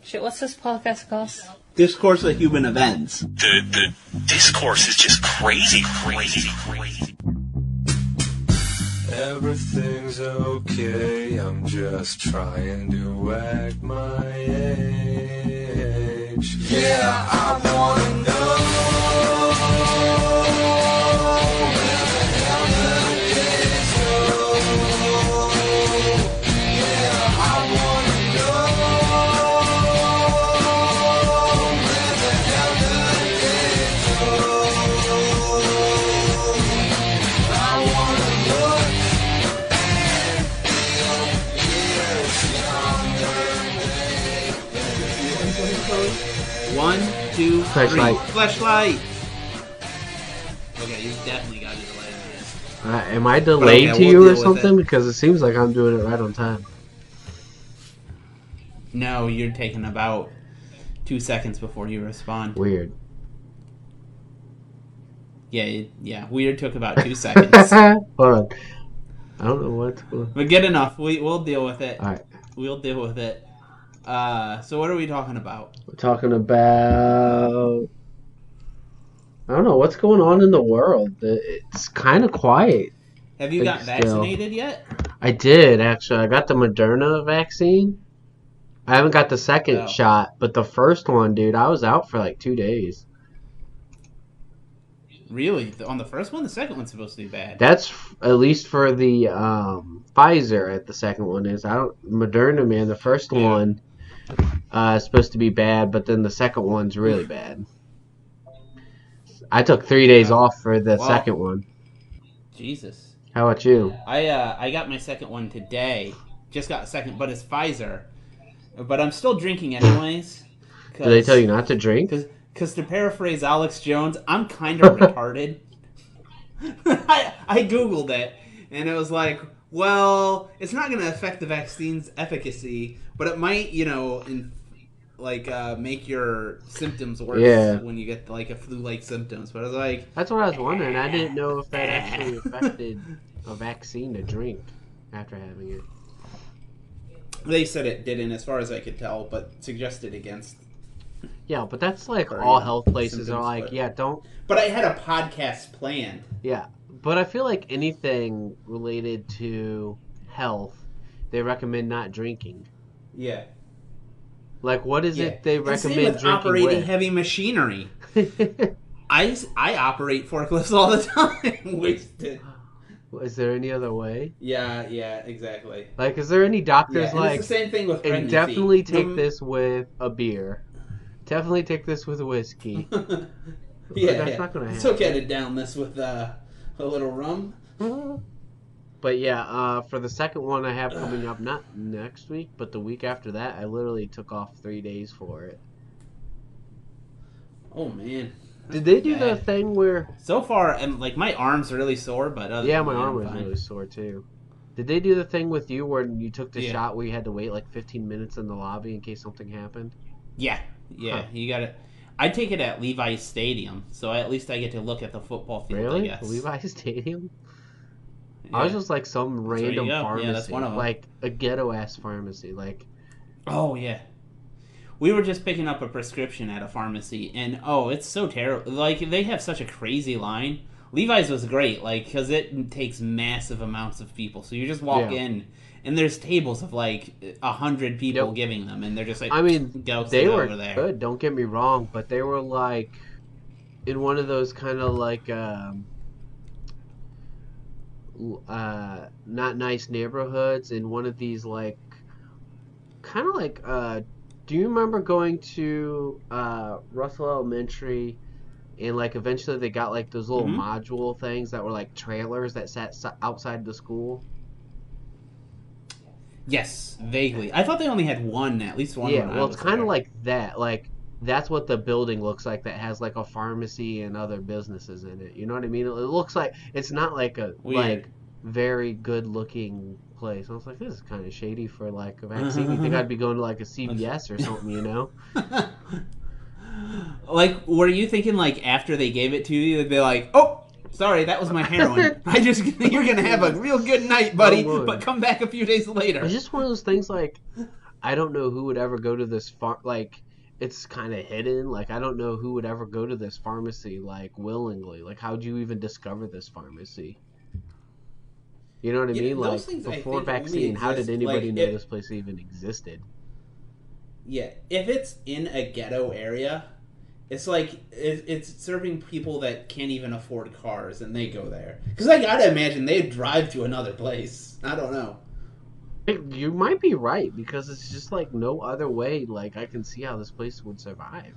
Shit, what's this podcast called? Discourse of Human Events. The discourse is just crazy. Everything's okay, I'm just trying to act my age. Yeah, I wanna know where the hell the days go. Yeah, I wanna know where the hell the days go. I wanna look and feel years younger. 1, 2, 3. Flashlight. Flashlight. Okay, you definitely got to delay that. Am I delayed Okay, to we'll you or deal with something? it. Because it seems like I'm doing it right on time. No, you're taking about 2 seconds before you respond. Weird. Yeah. Weird took about 2 seconds. Hold on. I don't know what's going on. But good enough. We'll deal with it. Alright. We'll deal with it. So what are we talking about? We're talking about... I don't know. What's going on in the world? It's kind of quiet. Have you got vaccinated yet? I did, actually. I got the Moderna vaccine. I haven't got the second shot, but the first one, dude, I was out for like 2 days. Really? On the first one? The second one's supposed to be bad. That's at least for the Pfizer. The second one is. Moderna, man. The first one is supposed to be bad, but then the second one's really bad. I took 3 days off for the second one. Jesus. How about you? I got my second one today. Just got a second, but it's Pfizer. But I'm still drinking anyways. Do they tell you not to drink? Because to paraphrase Alex Jones, I'm kind of retarded. I Googled it, and it was like, well, it's not going to affect the vaccine's efficacy, but it might, make your symptoms worse when you get, like, a flu-like symptoms. But I was like... That's what I was wondering. I didn't know if that actually affected a vaccine to drink after having it. They said it didn't, as far as I could tell, but suggested against... Yeah, but that's like all health places symptoms, are like, don't... But I had a podcast planned. Yeah, but I feel like anything related to health, they recommend not drinking. Yeah. Like, what is it they recommend same with drinking operating with? heavy machinery. I operate forklifts all the time. Wasted. Is there any other way? Yeah, exactly. Like, is there any doctors it's the same thing with pregnancy. And definitely take this with a beer. Definitely take this with a whiskey. That's not gonna happen. It's okay to down this with a little rum. But yeah, for the second one I have coming up, not next week, but the week after that, I literally took off 3 days for it. Oh, man. Did they do the thing where... So far, and like my arm's really sore, but other my arm was really sore too. Did they do the thing with you where you took the shot where you had to wait like 15 minutes in the lobby in case something happened? Yeah. Huh. You got it. I take it at Levi's Stadium, so at least I get to look at the football field. Really? I guess. Levi's Stadium? Yeah. I was just like some random pharmacy, yeah, that's one of them. like a ghetto ass pharmacy, like. Oh yeah. We were just picking up a prescription at a pharmacy, and it's so terrible. Like, they have such a crazy line. Levi's was great, like, because it takes massive amounts of people. So you just walk in, and there's tables of, like, 100 people giving them, and they're just like, I mean, they were over there. good, don't get me wrong, but they were, like, in one of those kind of, like, not nice neighborhoods, in one of these, like, kind of like, do you remember going to Russell Elementary and like eventually they got like those little module things that were like trailers that sat outside the school? Yes, vaguely. I thought they only had one, at least one. Yeah, well, it's kind of like that. Like that's what the building looks like that has like a pharmacy and other businesses in it. You know what I mean? It looks like it's not like a like very good looking place. I was like, this is kind of shady for like a vaccine. You think I'd be going to like a CVS or something, you know? Like, were you thinking like after they gave it to you, they'd be like, oh, sorry, that was my heroin. You're gonna have a real good night, buddy, but come back a few days later. It's just one of those things like, I don't know who would ever go to this like it's kind of hidden. Like I don't know who would ever go to this pharmacy like willingly. Like how'd you even discover this pharmacy? You know what I mean? Like before vaccine, how did anybody know this place even existed? Yeah, if it's in a ghetto area, it's like it's serving people that can't even afford cars, and they go there. Because I gotta imagine they'd drive to another place. I don't know. You might be right, because it's just like no other way. Like I can see how this place would survive.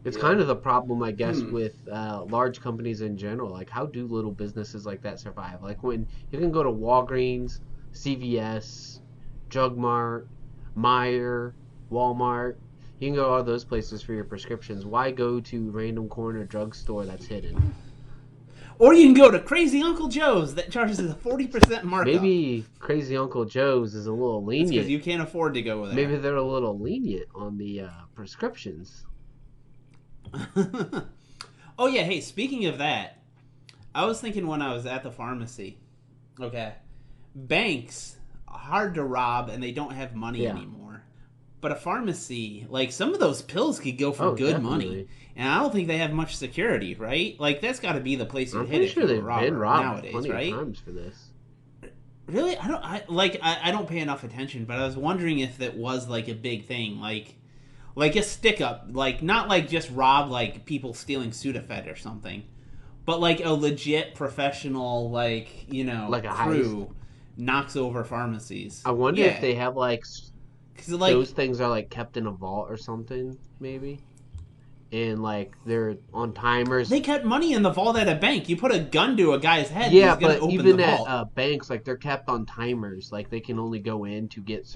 It's kind of the problem, I guess, with large companies in general. Like, how do little businesses like that survive? Like, when you can go to Walgreens, CVS, Drug Mart, Meijer, Walmart, you can go to all those places for your prescriptions. Why go to random corner drugstore that's hidden? Or you can go to Crazy Uncle Joe's that charges a 40% markup. Maybe Crazy Uncle Joe's is a little lenient. Because you can't afford to go there. Maybe they're a little lenient on the prescriptions. Oh yeah, hey, speaking of that, I was thinking when I was at the pharmacy, okay, banks are hard to rob and they don't have money anymore. But a pharmacy, like some of those pills could go for good money. And I don't think they have much security, right? Like that's got to be the place you hit it. I'm pretty sure they've been robbed nowadays, plenty of times for this. Really? I don't pay enough attention, but I was wondering if that was like a big thing, like a stick up, like not like just rob like people stealing Sudafed or something, but like a legit professional like like a crew heist. Knocks over pharmacies. I wonder if they have like those things are like kept in a vault or something maybe, and like they're on timers. They kept money in the vault at a bank. You put a gun to a guy's head. Yeah, he's gonna open even the vault. At banks, like they're kept on timers. Like they can only go in to get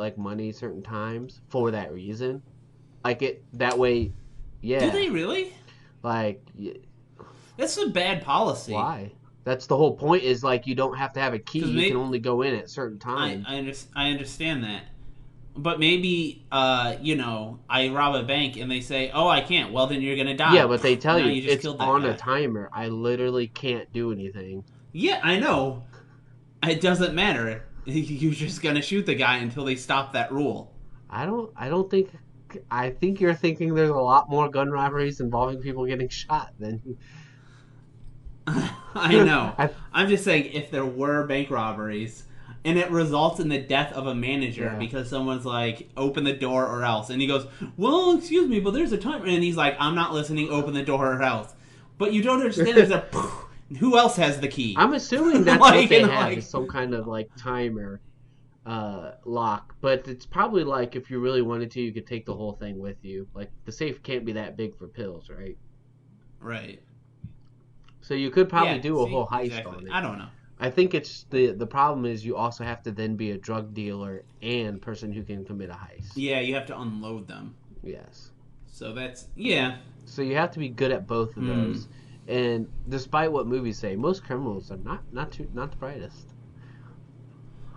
like money certain times for that reason. Like it that way, yeah. Do they really? Like, that's a bad policy. Why? That's the whole point. Is like you don't have to have a key. You can only go in at certain times. I understand that, but maybe I rob a bank and they say, "Oh, I can't." Well, then you're gonna die. Yeah, but they tell you it's on a timer. I literally can't do anything. Yeah, I know. It doesn't matter. You're just gonna shoot the guy until they stop that rule. I think you're thinking there's a lot more gun robberies involving people getting shot than. I know. I'm just saying, if there were bank robberies and it results in the death of a manager because someone's like, "Open the door or else," and he goes, "Well, excuse me, but there's a timer," and he's like, "I'm not listening. Open the door or else." But you don't understand. There's a. Who else has the key? I'm assuming that's what they have is some kind of like timer lock. But it's probably like if you really wanted to, you could take the whole thing with you. Like the safe can't be that big for pills, right? Right. So you could probably do a whole heist on it. I don't know. I think it's the problem is you also have to then be a drug dealer and person who can commit a heist. Yeah, you have to unload them. Yes. So that's So you have to be good at both of those. And despite what movies say, most criminals are not the brightest.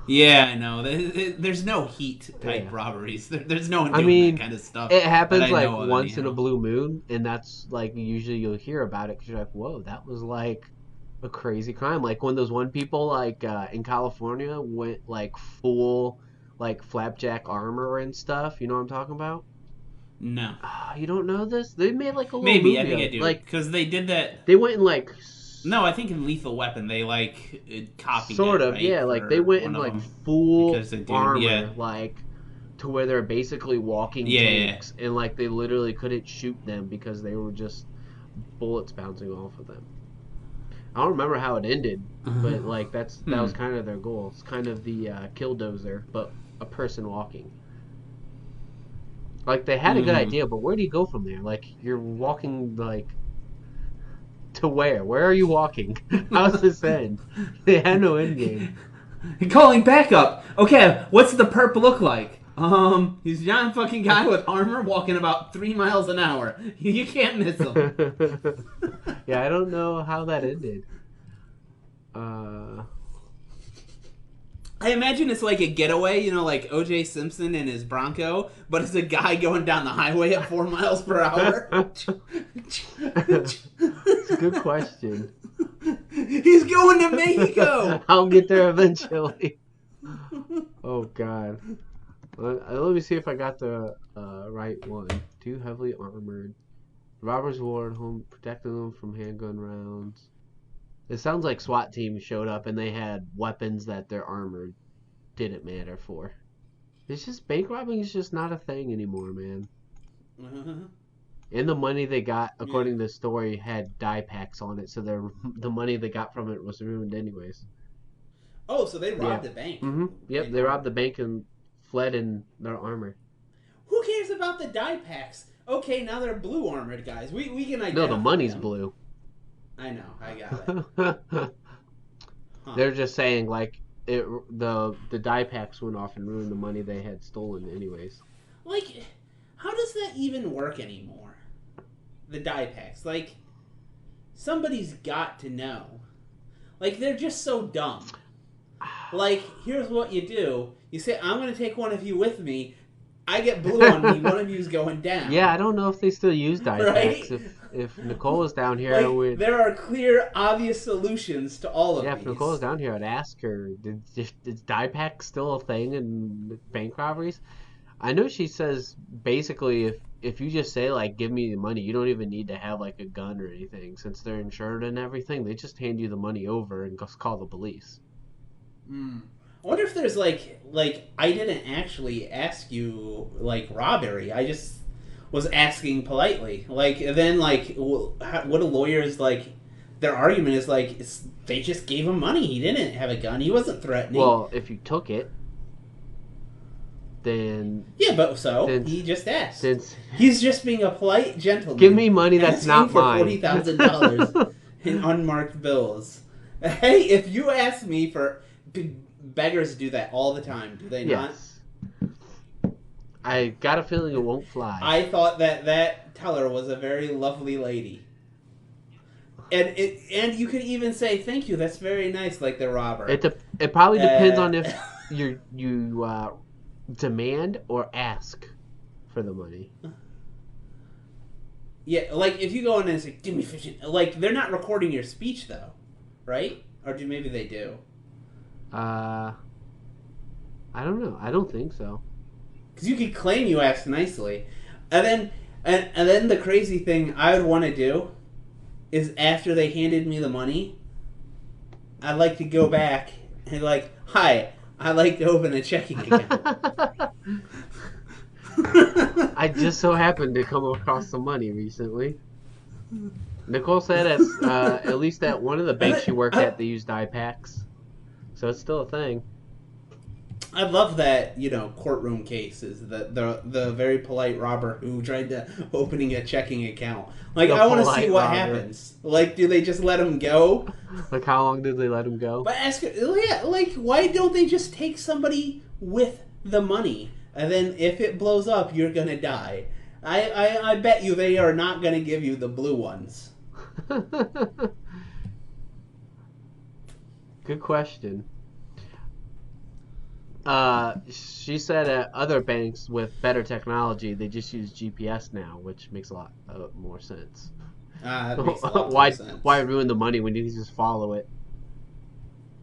Yeah, I know. There's no Heat type robberies. There's no one doing that kind of stuff. It happens like once in a blue moon, and that's like usually you'll hear about it because you're like, "Whoa, that was like a crazy crime." Like when those one people like in California went like full like flapjack armor and stuff. You know what I'm talking about? No. You don't know this? They made like a little movie. I think I do. Like, because they did that. They went in like. No, I think in Lethal Weapon they like copied sort of, right? Yeah. Like they went in like full armor, like to where they're basically walking tanks, and like they literally couldn't shoot them because they were just bullets bouncing off of them. I don't remember how it ended, but like that was kind of their goal. It's kind of the Killdozer, but a person walking. Like, they had a good idea, but where do you go from there? Like, you're walking, like, to where? Where are you walking? How's this end? They had no end game. Calling backup! Okay, what's the perp look like? He's a giant fucking guy with armor walking about 3 miles an hour. You can't miss him. Yeah, I don't know how that ended. I imagine it's like a getaway, you know, like O.J. Simpson and his Bronco, but it's a guy going down the highway at 4 miles per hour. It's a good question. He's going to Mexico! I'll get there eventually. Oh God. Let me see if I got the right one. Too heavily armored. Robbers ward home, protecting them from handgun rounds. It sounds like SWAT team showed up and they had weapons that their armor didn't matter for. It's just bank robbing is just not a thing anymore, man. And the money they got, according to the story, had die packs on it, so the money they got from it was ruined anyways. Oh, so they robbed a bank. Mm-hmm. Yep, they robbed the bank and fled in their armor. Who cares about the die packs? Okay, now they're blue armored guys. We can identify. No, the money's them. blue. I know, I got it. They're just saying like the die packs went off and ruined the money they had stolen anyways. Like, how does that even work anymore? The die packs, like, somebody's got to know. Like, they're just so dumb. Like, here's what you do. You say, I'm going to take one of you with me. I get blue on me. One of you's going down. Yeah, I don't know if they still use die packs. If Nicole was down here, like, we'd... there are clear, obvious solutions to all of these. Yeah, if Nicole was down here, I'd ask her, is die packs still a thing in bank robberies? I know she says, basically, if you just say, like, give me the money, you don't even need to have, like, a gun or anything. Since they're insured and everything, they just hand you the money over and just call the police. I wonder if there's, like, I didn't actually ask you, like, robbery. I just was asking politely. Like, then, like, what a lawyer's, like, their argument is, like, they just gave him money. He didn't have a gun. He wasn't threatening. Well, if you took it, then... Yeah, but he just asked. Since he's just being a polite gentleman. Give me money that's not mine. $40,000 in unmarked bills. Hey, if you ask me for... Beggars do that all the time, do they not? Yes. I got a feeling it won't fly. I thought that teller was a very lovely lady. And you could even say, thank you, that's very nice, like the robber. It probably depends on if you demand or ask for the money. Yeah, like if you go in and say, give me 15... Like, they're not recording your speech, though, right? Or maybe they do. I don't know. I don't think so. Because you could claim you asked nicely. And then the crazy thing I would want to do is after they handed me the money, I'd like to go back and like, hi, I'd like to open a checking account. I just so happened to come across some money recently. Nicole said at least at one of the banks she worked at, they used die packs. So it's still a thing. I love that, courtroom cases. The very polite robber who tried to opening a checking account. Like, I want to see what happens. Like, do they just let him go? Like, how long did they let him go? But why don't they just take somebody with the money? And then if it blows up, you're going to die. I bet you they are not going to give you the blue ones. Good question. She said at other banks with better technology, they just use GPS now, which makes a lot more sense. That makes a lot more sense. Why ruin the money when you can just follow it?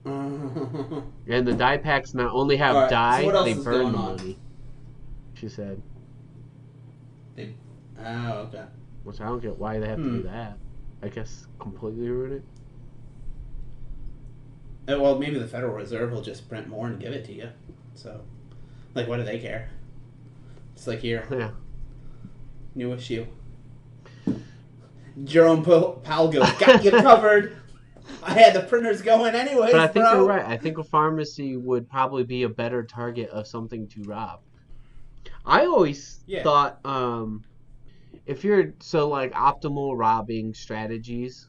And the die packs not only have they burn the money. She said. Okay. Which I don't get why they have to do that. I guess completely ruin it. Well, maybe the Federal Reserve will just print more and give it to you. So, like, what do they care? It's like, here. Yeah. New issue. Jerome Palgo, got you covered. I had the printers going anyways, but I think you're right. I think a pharmacy would probably be a better target of something to rob. I always thought, if you're, optimal robbing strategies...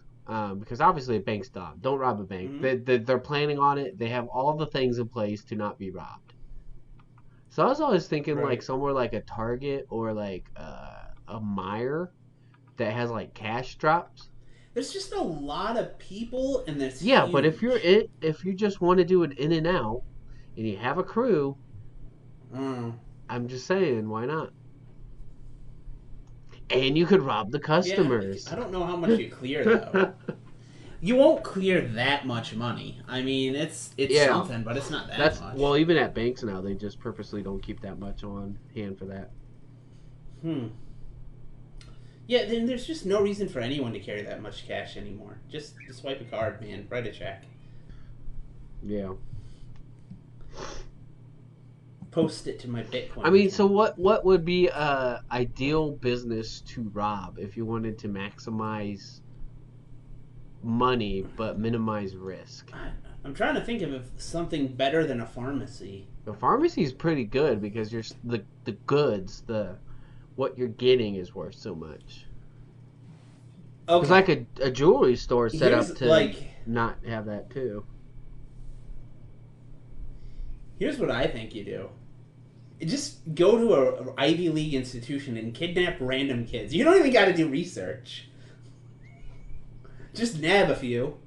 because obviously a bank's dumb. Don't rob a bank. Mm-hmm. They're planning on it. They have all the things in place to not be robbed. So I was always thinking like somewhere like a Target or like a Meijer that has like cash drops. There's just a lot of people and there's huge. But if you just want to do it in and out and you have a crew, I'm just saying, why not? And you could rob the customers. Yeah, I don't know how much you clear, though. You won't clear that much money. I mean, it's something, but it's not that much. Well, even at banks now, they just purposely don't keep that much on hand for that. Yeah, then there's just no reason for anyone to carry that much cash anymore. Just swipe a card, man. Write a check. Yeah. Post it to my Bitcoin. I mean, account. so what would be a ideal business to rob if you wanted to maximize money but minimize risk? I'm trying to think of something better than a pharmacy. The pharmacy is pretty good because you're the goods, what you're getting is worth so much. Okay. Because like a jewelry store set Here's, up to like, not have that too. Here's what I think you do. Just go to a Ivy League institution and kidnap random kids. You don't even got to do research. Just nab a few.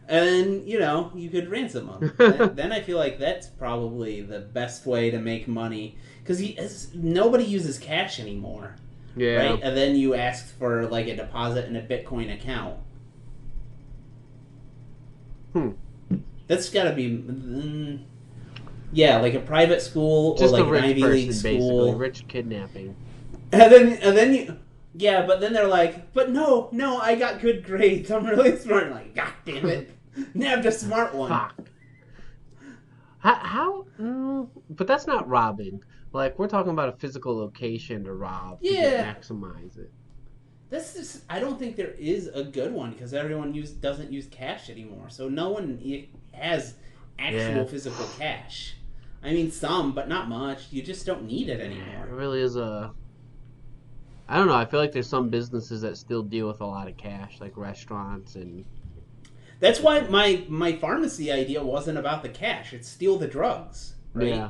And, you could ransom them. Then I feel like that's probably the best way to make money. Because nobody uses cash anymore. Yeah. Right? And then you ask for, like, a deposit in a Bitcoin account. That's got to be... yeah, like a private school Just or like a rich an Ivy person, League basically. school. Rich kidnapping. And then you... Yeah, but then they're like, but no, I got good grades. I'm really smart. I'm like, God damn it. Nabbed a smart one. Fuck. How? But that's not robbing. Like, we're talking about a physical location to rob. Yeah. To maximize it. That's just, I don't think there is a good one because everyone doesn't use cash anymore. So no one has actual physical cash. I mean, some, but not much. You just don't need it anymore. It really is a... I don't know. I feel like there's some businesses that still deal with a lot of cash, like restaurants and... That's why my pharmacy idea wasn't about the cash. It's steal the drugs, right? Yeah.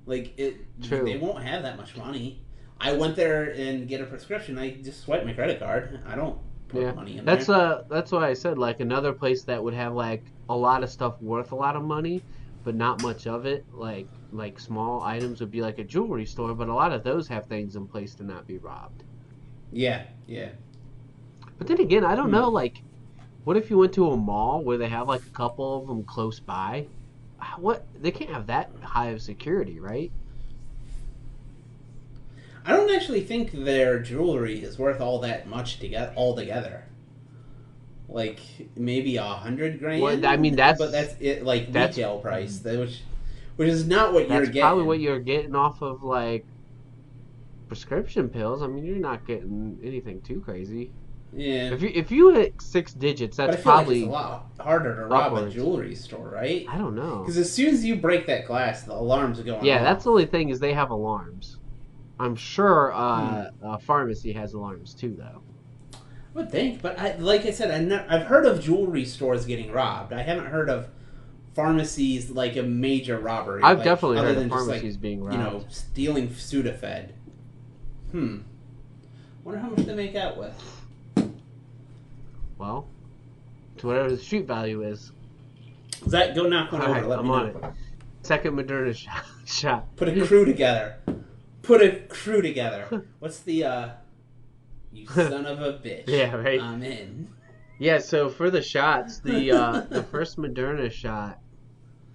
Like, True. They won't have that much money. I went there and get a prescription. I just swipe my credit card. I don't put money in there. That's why I said, like, another place that would have, like, a lot of stuff worth a lot of money, but not much of it, like small items would be like a jewelry store, but a lot of those have things in place to not be robbed. Yeah. But then again, I don't know, like, what if you went to a mall where they have, like, a couple of them close by? They can't have that high of security, right? I don't actually think their jewelry is worth all that much altogether. Like, maybe $100,000. Well, I mean, that's it. Like, retail price, which is not what you're getting. That's probably what you're getting off of, like, prescription pills. I mean, you're not getting anything too crazy. Yeah. If you hit 6 digits, that's probably like it's a lot harder to rob a jewelry store, right? I don't know. Because as soon as you break that glass, the alarms are going off. Yeah, that's the only thing is they have alarms. I'm sure a pharmacy has alarms too, though. I would think, but like I said, I've heard of jewelry stores getting robbed. I haven't heard of pharmacies like a major robbery. I've definitely heard of pharmacies being robbed. Stealing Sudafed. Wonder how much they make out with. Well, to whatever the street value is. Zach, go knock one over. Right, Let I'm me on know. it. Second Moderna shot. Put a crew together. What's the, you son of a bitch. Yeah, right. I'm in. Yeah, so for the shots, the first Moderna shot,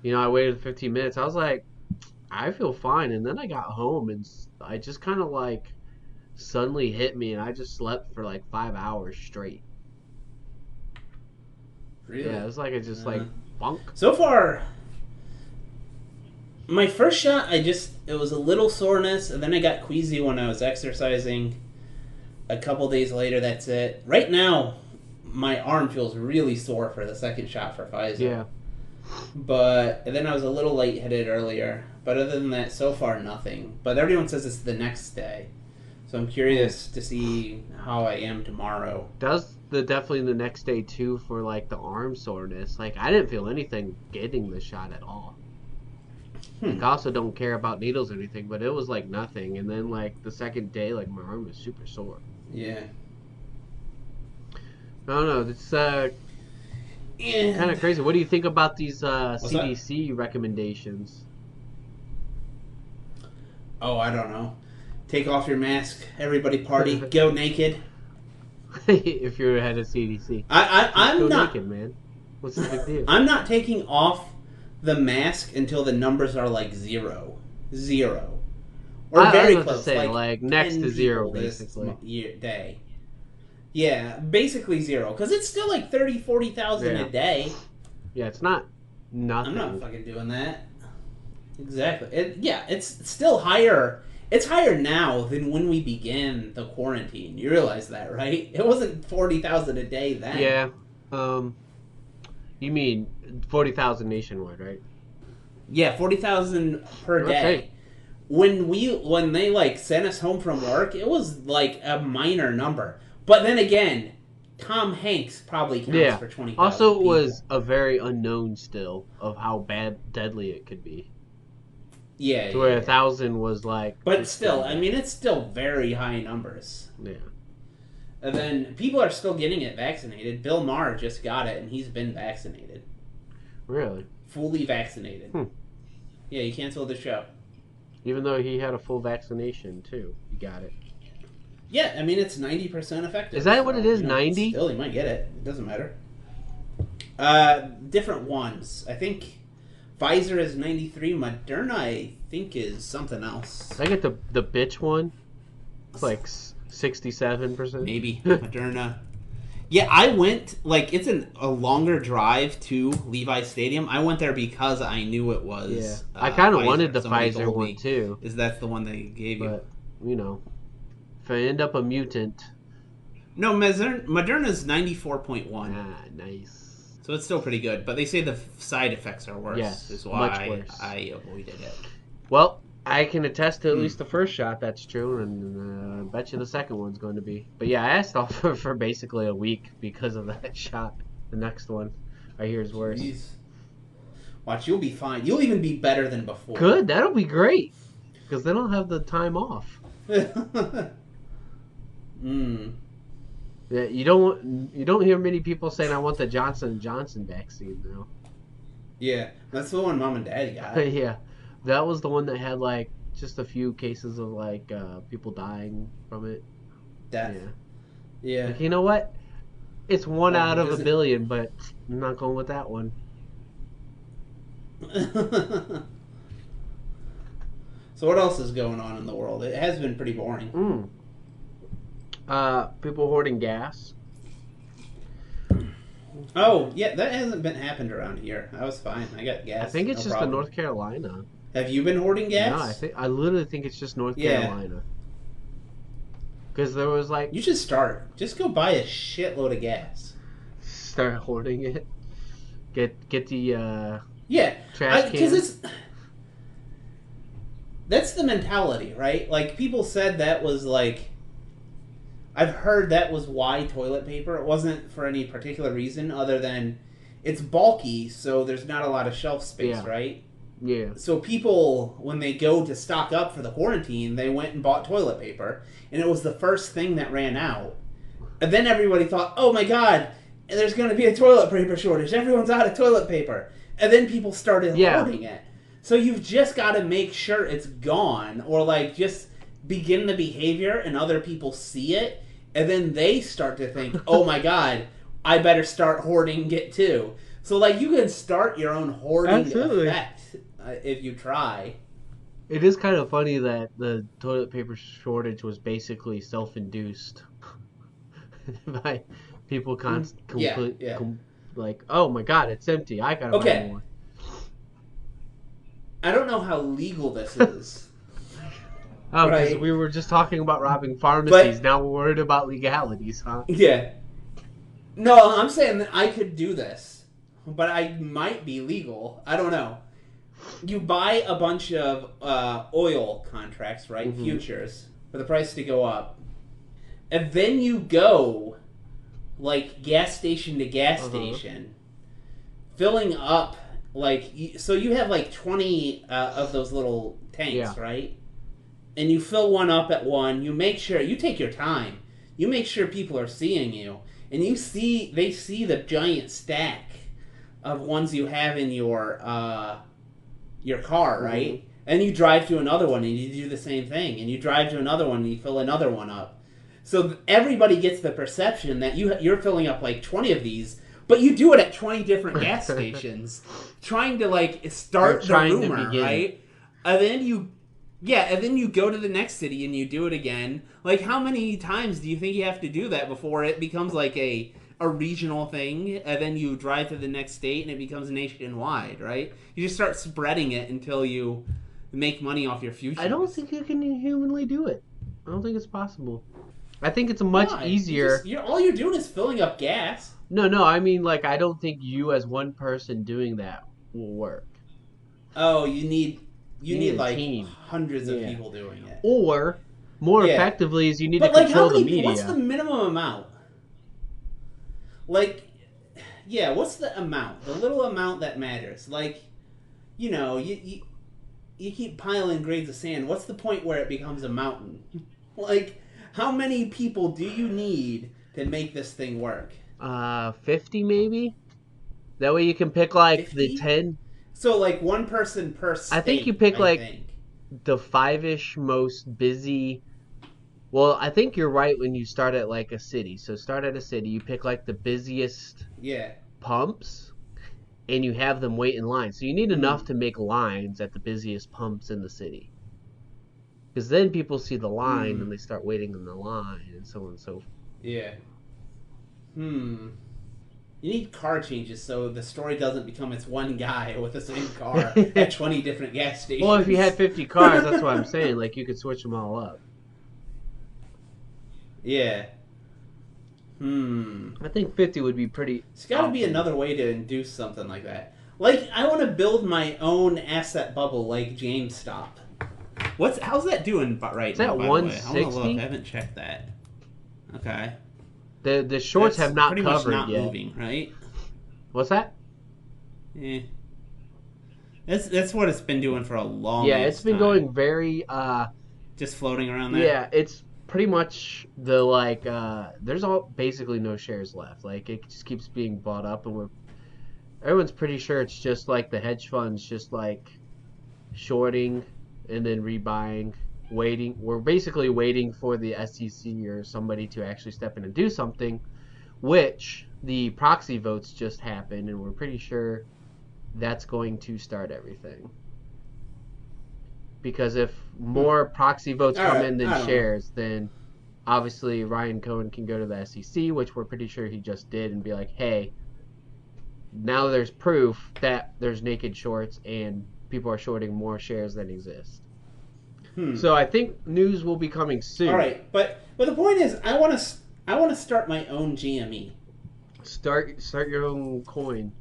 I waited 15 minutes. I was like, I feel fine. And then I got home and I just kind of like suddenly hit me and I just slept for like 5 hours straight. Really? Yeah, it was like like bunk. So far, my first shot, it was a little soreness, and then I got queasy when I was exercising. A couple days later, that's it. Right now, my arm feels really sore for the second shot for Pfizer. Yeah. And then I was a little lightheaded earlier. But other than that, so far, nothing. But everyone says it's the next day. So I'm curious to see how I am tomorrow. Definitely the next day too for like the arm soreness. Like I didn't feel anything getting the shot at all. Like, I also don't care about needles or anything, but it was like nothing. And then like the second day, like my arm was super sore. Yeah. I don't know. It's kind of crazy. What do you think about these CDC recommendations? Oh, I don't know. Take off your mask. Everybody party. Go naked. if you're head of CDC. I'm Go not. naked, man. What's the big deal? I'm not taking off the mask until the numbers are like zero, or I very was about close, to say, like next 10 to zero, people this basically. day. Yeah, basically zero, because it's still like 30, 40,000 Yeah. a day. Yeah, it's not nothing. I'm not fucking doing that. Exactly. It's still higher. It's higher now than when we began the quarantine. You realize that, right? It wasn't 40,000 a day then. Yeah. You mean 40,000 nationwide, right? Yeah, 40,000 per day. Okay. When they like sent us home from work, it was like a minor number. But then again, Tom Hanks probably counts for 20,000. Also, it people. was a very unknown still of how deadly it could be. Yeah. To where 1,000 was like. But still, I mean, it's still very high numbers. Yeah. And then people are still getting it vaccinated. Bill Maher just got it, and he's been vaccinated. Really? Fully vaccinated. Yeah, he canceled the show. Even though he had a full vaccination too, he got it. Yeah, I mean, it's 90% effective. Is that what it is, 90? Still, he might get it. It doesn't matter. Different ones. I think Pfizer is 93. Moderna, I think, is something else. I get the bitch one. It's like 67%. Maybe. Moderna. Yeah, I went, like, it's a longer drive to Levi Stadium. I went there because I knew it was. Yeah. I kind of Pfizer. wanted the Somebody Pfizer told one me, too. Is that's the one they gave you? But, you know, if I end up a mutant. No, Moderna's 94.1. Ah, nice. So it's still pretty good, but they say the side effects are worse. Yes, is much why worse. I avoided it. Well, I can attest to at least the first shot that's true, and I bet you the second one's going to be. But yeah, I asked off for basically a week because of that shot. The next one I hear is worse. Jeez. Watch, you'll be fine. You'll even be better than before. Good, that'll be great. Because then I'll have the time off. Yeah, you don't hear many people saying I want the Johnson & Johnson vaccine now. Yeah, that's the one Mom and Daddy got. Yeah, that was the one that had like just a few cases of like people dying from it. Death. Yeah. Yeah. Like, you know what? It's one Well, out it of a doesn't- billion, but I'm not going with that one. So what else is going on in the world? It has been pretty boring. People hoarding gas. Oh, yeah, that hasn't been happened around here. I was fine. I got gas. I think it's no just problem. the North Carolina. Have you been hoarding gas? No, I literally think it's just North Yeah. Carolina. Because there was like You should start. Just go buy a shitload of gas. start hoarding it. Get the Yeah, trash because cans. that's the mentality, right? Like people said that was like, I've heard that was why toilet paper. It wasn't for any particular reason other than it's bulky, so there's not a lot of shelf space, Yeah. right? Yeah. So people, when they go to stock up for the quarantine, they went and bought toilet paper, and it was the first thing that ran out. And then everybody thought, oh my god, there's going to be a toilet paper shortage. Everyone's out of toilet paper. And then people started hoarding it. So you've just got to make sure it's gone, or like just begin the behavior and other people see it, and then they start to think, oh my god, I better start hoarding it too. So like you can start your own hoarding Absolutely. effect if you try. It is kind of funny that the toilet paper shortage was basically self-induced by people like, oh my god, it's empty. I gotta buy more. I don't know how legal this is. Oh, because Right. we were just talking about robbing pharmacies. Now we're worried about legalities, huh? Yeah. No, I'm saying that I could do this, but I might be legal. I don't know. You buy a bunch of oil contracts, right? Mhm. Futures, for the price to go up. And then you go, like, gas station to gas station, filling up, like, so you have, like, 20 of those little tanks, Yeah. right? And you fill one up at one. You make sure, you take your time. You make sure people are seeing you. And they see the giant stack of ones you have in your car, right? Mm-hmm. And you drive to another one and you do the same thing. And you drive to another one and you fill another one up. So everybody gets the perception that you're filling up like 20 of these, but you do it at 20 different gas stations, trying to like start the rumor, right? And then you go to the next city and you do it again. Like, how many times do you think you have to do that before it becomes like a regional thing, and then you drive to the next state and it becomes nationwide, right? You just start spreading it until you make money off your futures. I don't think you can humanly do it. I don't think it's possible. I think it's much easier. All you're doing is filling up gas. No, I mean, like, I don't think you as one person doing that will work. Oh, you need like team. Hundreds of people doing it. Or, more effectively, is you need to control the media. What's the minimum amount? Like, yeah, what's the amount? The little amount that matters. Like, you know, you keep piling grains of sand. What's the point where it becomes a mountain? Like, how many people do you need to make this thing work? 50 maybe? That way you can pick, like, 50? The 10. So, like, one person per state, I think you pick, the 5-ish most busy... Well, I think you're right when you start at, like, a city. So start at a city, you pick, like, the busiest pumps, and you have them wait in line. So you need enough to make lines at the busiest pumps in the city. Because then people see the line, and they start waiting in the line, and so on and so forth. Yeah. You need car changes so the story doesn't become it's one guy with the same car at 20 different gas stations. Well, if you had 50 cars, that's what I'm saying. Like, you could switch them all up. Yeah. I think 50 would be pretty... There's got to be another way to induce something like that. Like, I want to build my own asset bubble like GameStop. How's that doing right now, by the way? I want to look. I haven't checked that. Okay. The shorts have not pretty covered much not yet. moving, right? What's that? Yeah. That's what it's been doing for a long time. Yeah, it's been going very... just floating around there? Yeah, it's pretty much the, like... there's basically no shares left. Like, it just keeps being bought up, and everyone's pretty sure it's just, like, the hedge funds just, like, shorting and then rebuying, waiting. We're basically waiting for the SEC or somebody to actually step in and do something, which the proxy votes just happened, and we're pretty sure that's going to start everything. Because if more proxy votes come in than shares, then obviously Ryan Cohen can go to the SEC, which we're pretty sure he just did, and be like, hey, now there's proof that there's naked shorts and people are shorting more shares than exist. So I think news will be coming soon. All right, but the point is, I want to start my own GME. Start your own coin.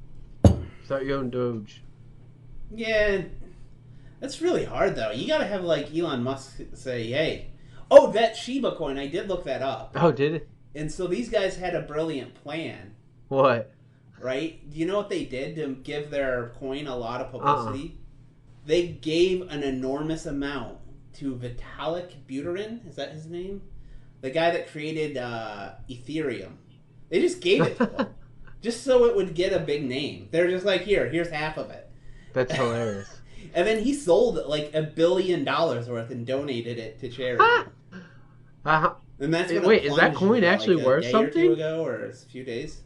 Start your own Doge. Yeah, that's really hard though. You gotta have like Elon Musk say, "Hey, oh, that Shiba coin. I did look that up." Oh, did it? And so these guys had a brilliant plan. What? Right? Do you know what they did to give their coin a lot of publicity? They gave an enormous amount to Vitalik Buterin. Is that his name? The guy that created Ethereum. They just gave it to him. Just so it would get a big name. They're just like, here's half of it. That's hilarious. And then he sold like $1 billion worth and donated it to charity. And that's wait, is that coin actually worth something? A day or two ago, or a few days.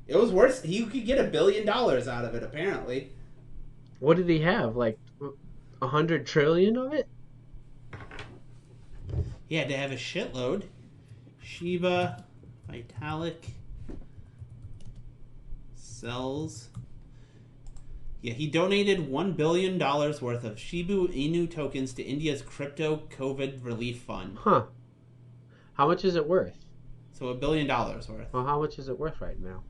It was worth. He could get $1 billion out of it, apparently. What did he have? Like 100 trillion of it? He had to have a shitload. Shiba, Vitalik, sells. Yeah, he donated $1 billion worth of Shiba Inu tokens to India's crypto COVID relief fund. Huh. How much is it worth? So $1 billion worth. Well, how much is it worth right now?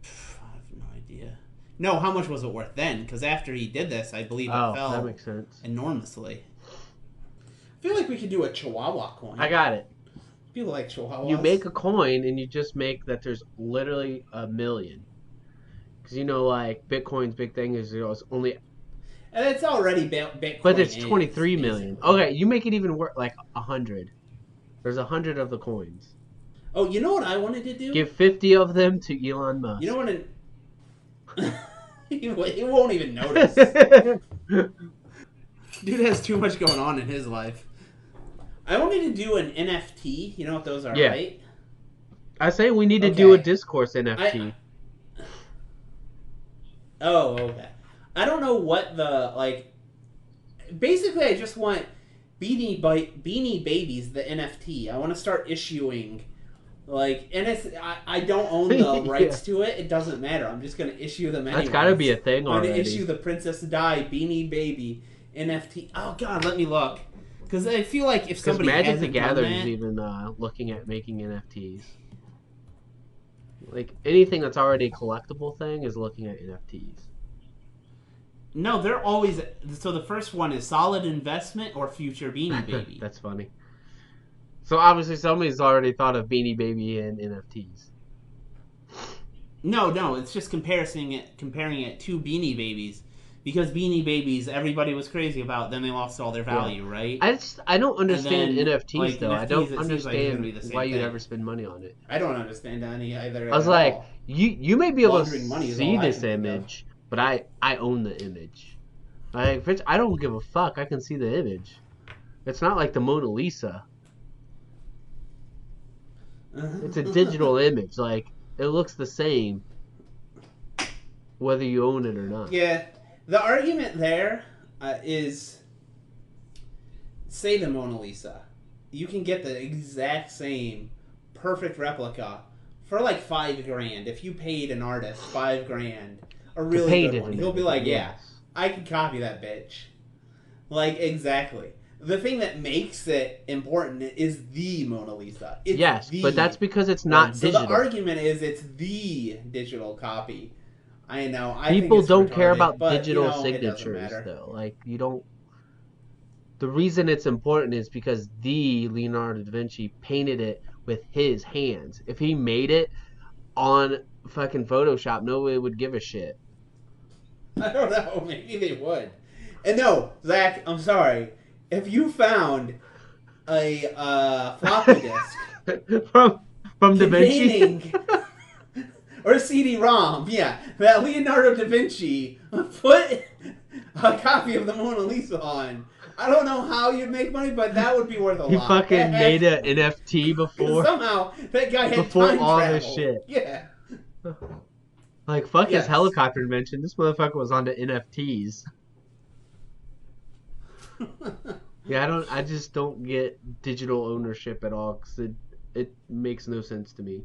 I have no idea. No, how much was it worth then? Because after he did this, I believe it fell that makes sense. Enormously. I feel like we could do a Chihuahua coin. I got it. People like Chihuahuas. You make a coin and you just make that there's literally 1 million. Because, like, Bitcoin's big thing is it's only... And it's already Bitcoin. But it's 23 million. Okay, you make it even worth, like, 100. There's 100 of the coins. Oh, you know what I wanted to do? Give 50 of them to Elon Musk. You know what? He won't even notice. Dude has too much going on in his life. I wanted to do an NFT. You know what those are, Yeah. right? I say we need to do a Okay. Discourse NFT. Oh, okay. I don't know what the like. Basically, I just want Beanie Babies, the NFT. I want to start issuing, like, and I don't own the rights to it. It doesn't matter. I'm just gonna issue them anyway. That's got to be a thing I'm already. gonna issue the Princess Di Beanie Baby NFT. Oh God, let me look, because I feel like if somebody Magic the hasn't Gathering done is that, even looking at making NFTs. Like anything that's already a collectible thing is looking at NFTs. no, they're always. So the first one is solid investment or future Beanie Baby. That's funny. So obviously somebody's already thought of Beanie Baby and NFTs. No, it's just comparing it to Beanie Babies, because Beanie Babies everybody was crazy about. Then they lost all their value, right? I don't understand then, NFTs like, though. NFTs, I don't it seems like it's gonna be understand the same why you'd thing. ever spend money on it. I don't understand any either. I was at like, all. you may be able to Laundering money is see all I this can think of. image, but I own the image. Like, bitch, I don't give a fuck. I can see the image. It's not like the Mona Lisa. It's a digital image. Like, it looks the same whether you own it or not. Yeah, the argument there is, say the Mona Lisa, you can get the exact same perfect replica for like $5,000 if you paid an artist $5,000, a really paint good it one. and He'll be like, everything, yeah, yes. I can copy that bitch. Like, exactly. The thing that makes it important is the Mona Lisa. It's Yes, the but that's because it's not one. digital. So the argument is it's the digital copy. I know. I People think it's don't care retarded, about but, digital it doesn't signatures, matter. though. Like, you don't. The reason it's important is because the Leonardo da Vinci painted it with his hands. If he made it on fucking Photoshop, nobody would give a shit. I don't know. Maybe they would. And no, Zach, I'm sorry. If you found a floppy disk from Da Vinci. containing or a CD-ROM, yeah, that Leonardo da Vinci put a copy of the Mona Lisa on, I don't know how you'd make money, but that would be worth a He lot. fucking made an NFT before. Somehow that guy had Before time all travel. this shit. Yeah. Like, fuck Yes. his helicopter invention. This motherfucker was onto NFTs. Yeah, I just don't get digital ownership at all, because it makes no sense to me.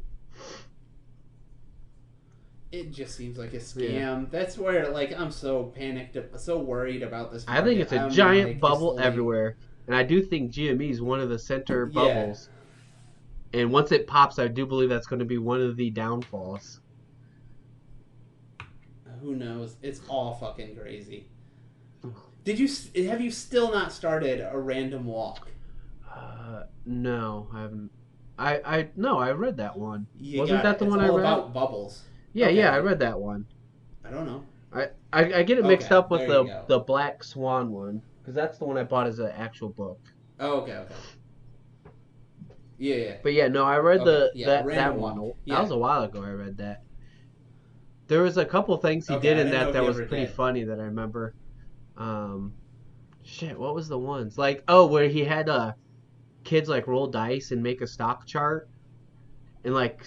It just seems like a scam. Yeah. That's where, like, I'm so panicked, so worried about this I think market. it's a I'm, giant like, bubble just, like, everywhere, and I do think GME is one of the center Yeah. bubbles. And once it pops, I do believe that's going to be one of the downfalls. Who knows? It's all fucking crazy. Have you still not started a random walk? No, I haven't. No, I read that one. You Wasn't that the it's one all I read? about bubbles. Yeah, Okay. yeah, I read that one. I don't know. I get it mixed Okay, up with there you go. the Black Swan one, because that's the one I bought as an actual book. Oh, okay. Yeah. But yeah, no, I read Okay, that Random one. Walk. That Yeah. was a while ago. I read that. There was a couple things he Okay, did I in didn't know if that you was ever pretty did. funny that I remember. Shit, what was the ones? Like, oh, where he had kids like roll dice and make a stock chart, and like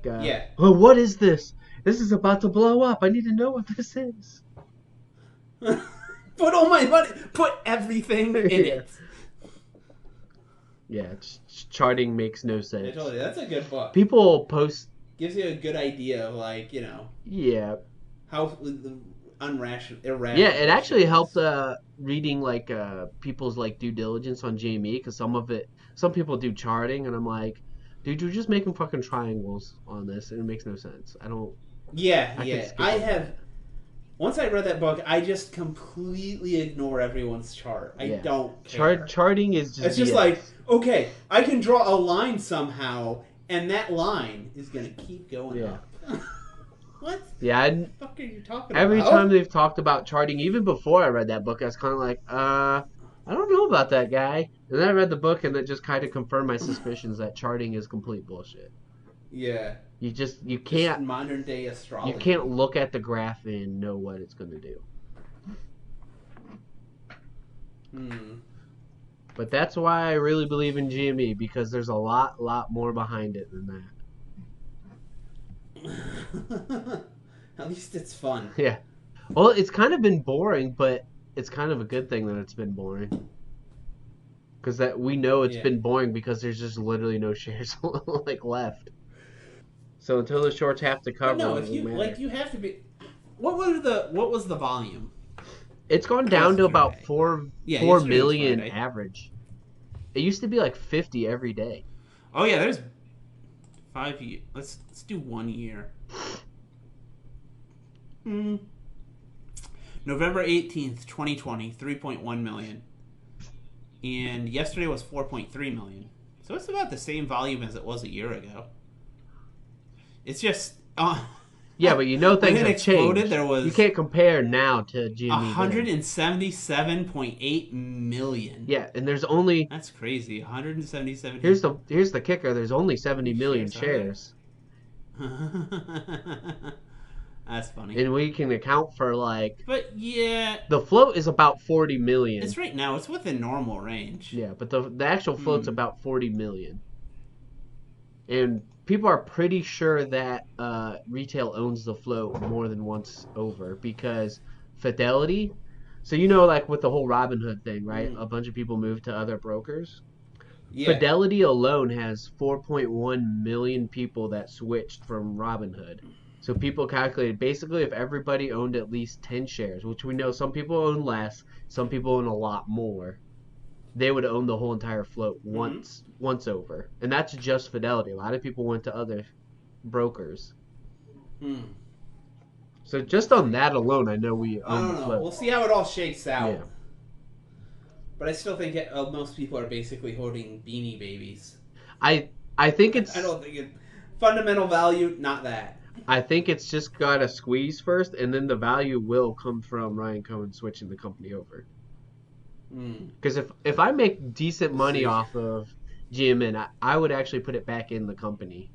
Yeah. oh, what is this? This is about to blow up. I need to know what this is. Put all my money. Put everything in it. Yeah, charting makes no I sense. told you that's a good book. People post. Gives you a good idea of, like, Yeah. how irrational. Yeah, it actually helped reading like people's like due diligence on JME, because some people do charting, and I'm like, dude, you're just making fucking triangles on this, and it makes no sense. I don't. Yeah. skip I over have. Once I read that book, I just completely ignore everyone's chart. I Yeah. don't care. Charting is just. It's just BS. like, okay, I can draw a line somehow, and that line is gonna keep going Yeah. up. What? Yeah. The fuck are you talking Every about? time they've talked about charting, even before I read that book, I was kind of like, I don't know about that guy. And then I read the book, and that just kind of confirmed my suspicions that charting is complete bullshit. Yeah. You Just can't modern day astrology. you can't look at the graph and know what it's going to do. But that's why I really believe in GME, because there's a lot more behind it than that. At least it's fun. Yeah. Well, it's kind of been boring, but it's kind of a good thing that it's been boring. Because that we know it's been boring because there's just literally no shares like left. So until the shorts have to cover, no, if you you have to be. What was the volume? It's gone down to about 4 million average. It used to be like 50 every day. Oh yeah, there's 5 years. Let's do 1 year. November 18th, 2020, 3.1 million. And yesterday was 4.3 million. So it's about the same volume as it was a year ago. It's just yeah, but you know things have changed. There was you can't compare now to GME. 177.8 million. Yeah, and there's only that's crazy. 177. Here's the kicker. There's only 70 million shares. That's funny. And we can account for But yeah, the float is about 40 million. It's right now. It's within normal range. Yeah, but the actual float's about 40 million. And people are pretty sure that retail owns the float more than once over, because Fidelity. So with the whole Robinhood thing, right? A bunch of people moved to other brokers. Yeah. Fidelity alone has 4.1 million people that switched from Robinhood. So people calculated basically if everybody owned at least 10 shares, which we know some people own less, some people own a lot more, they would own the whole entire float once over. And that's just Fidelity. A lot of people went to other brokers. So just on that alone, I know we own the float. We'll see how it all shakes out. Yeah. But I still think most people are basically holding Beanie Babies. I think it's... I don't think it's... Fundamental value, not that. I think it's just got to squeeze first, and then the value will come from Ryan Cohen switching the company over. Because if I make decent money off of GMN, I would actually put it back in the company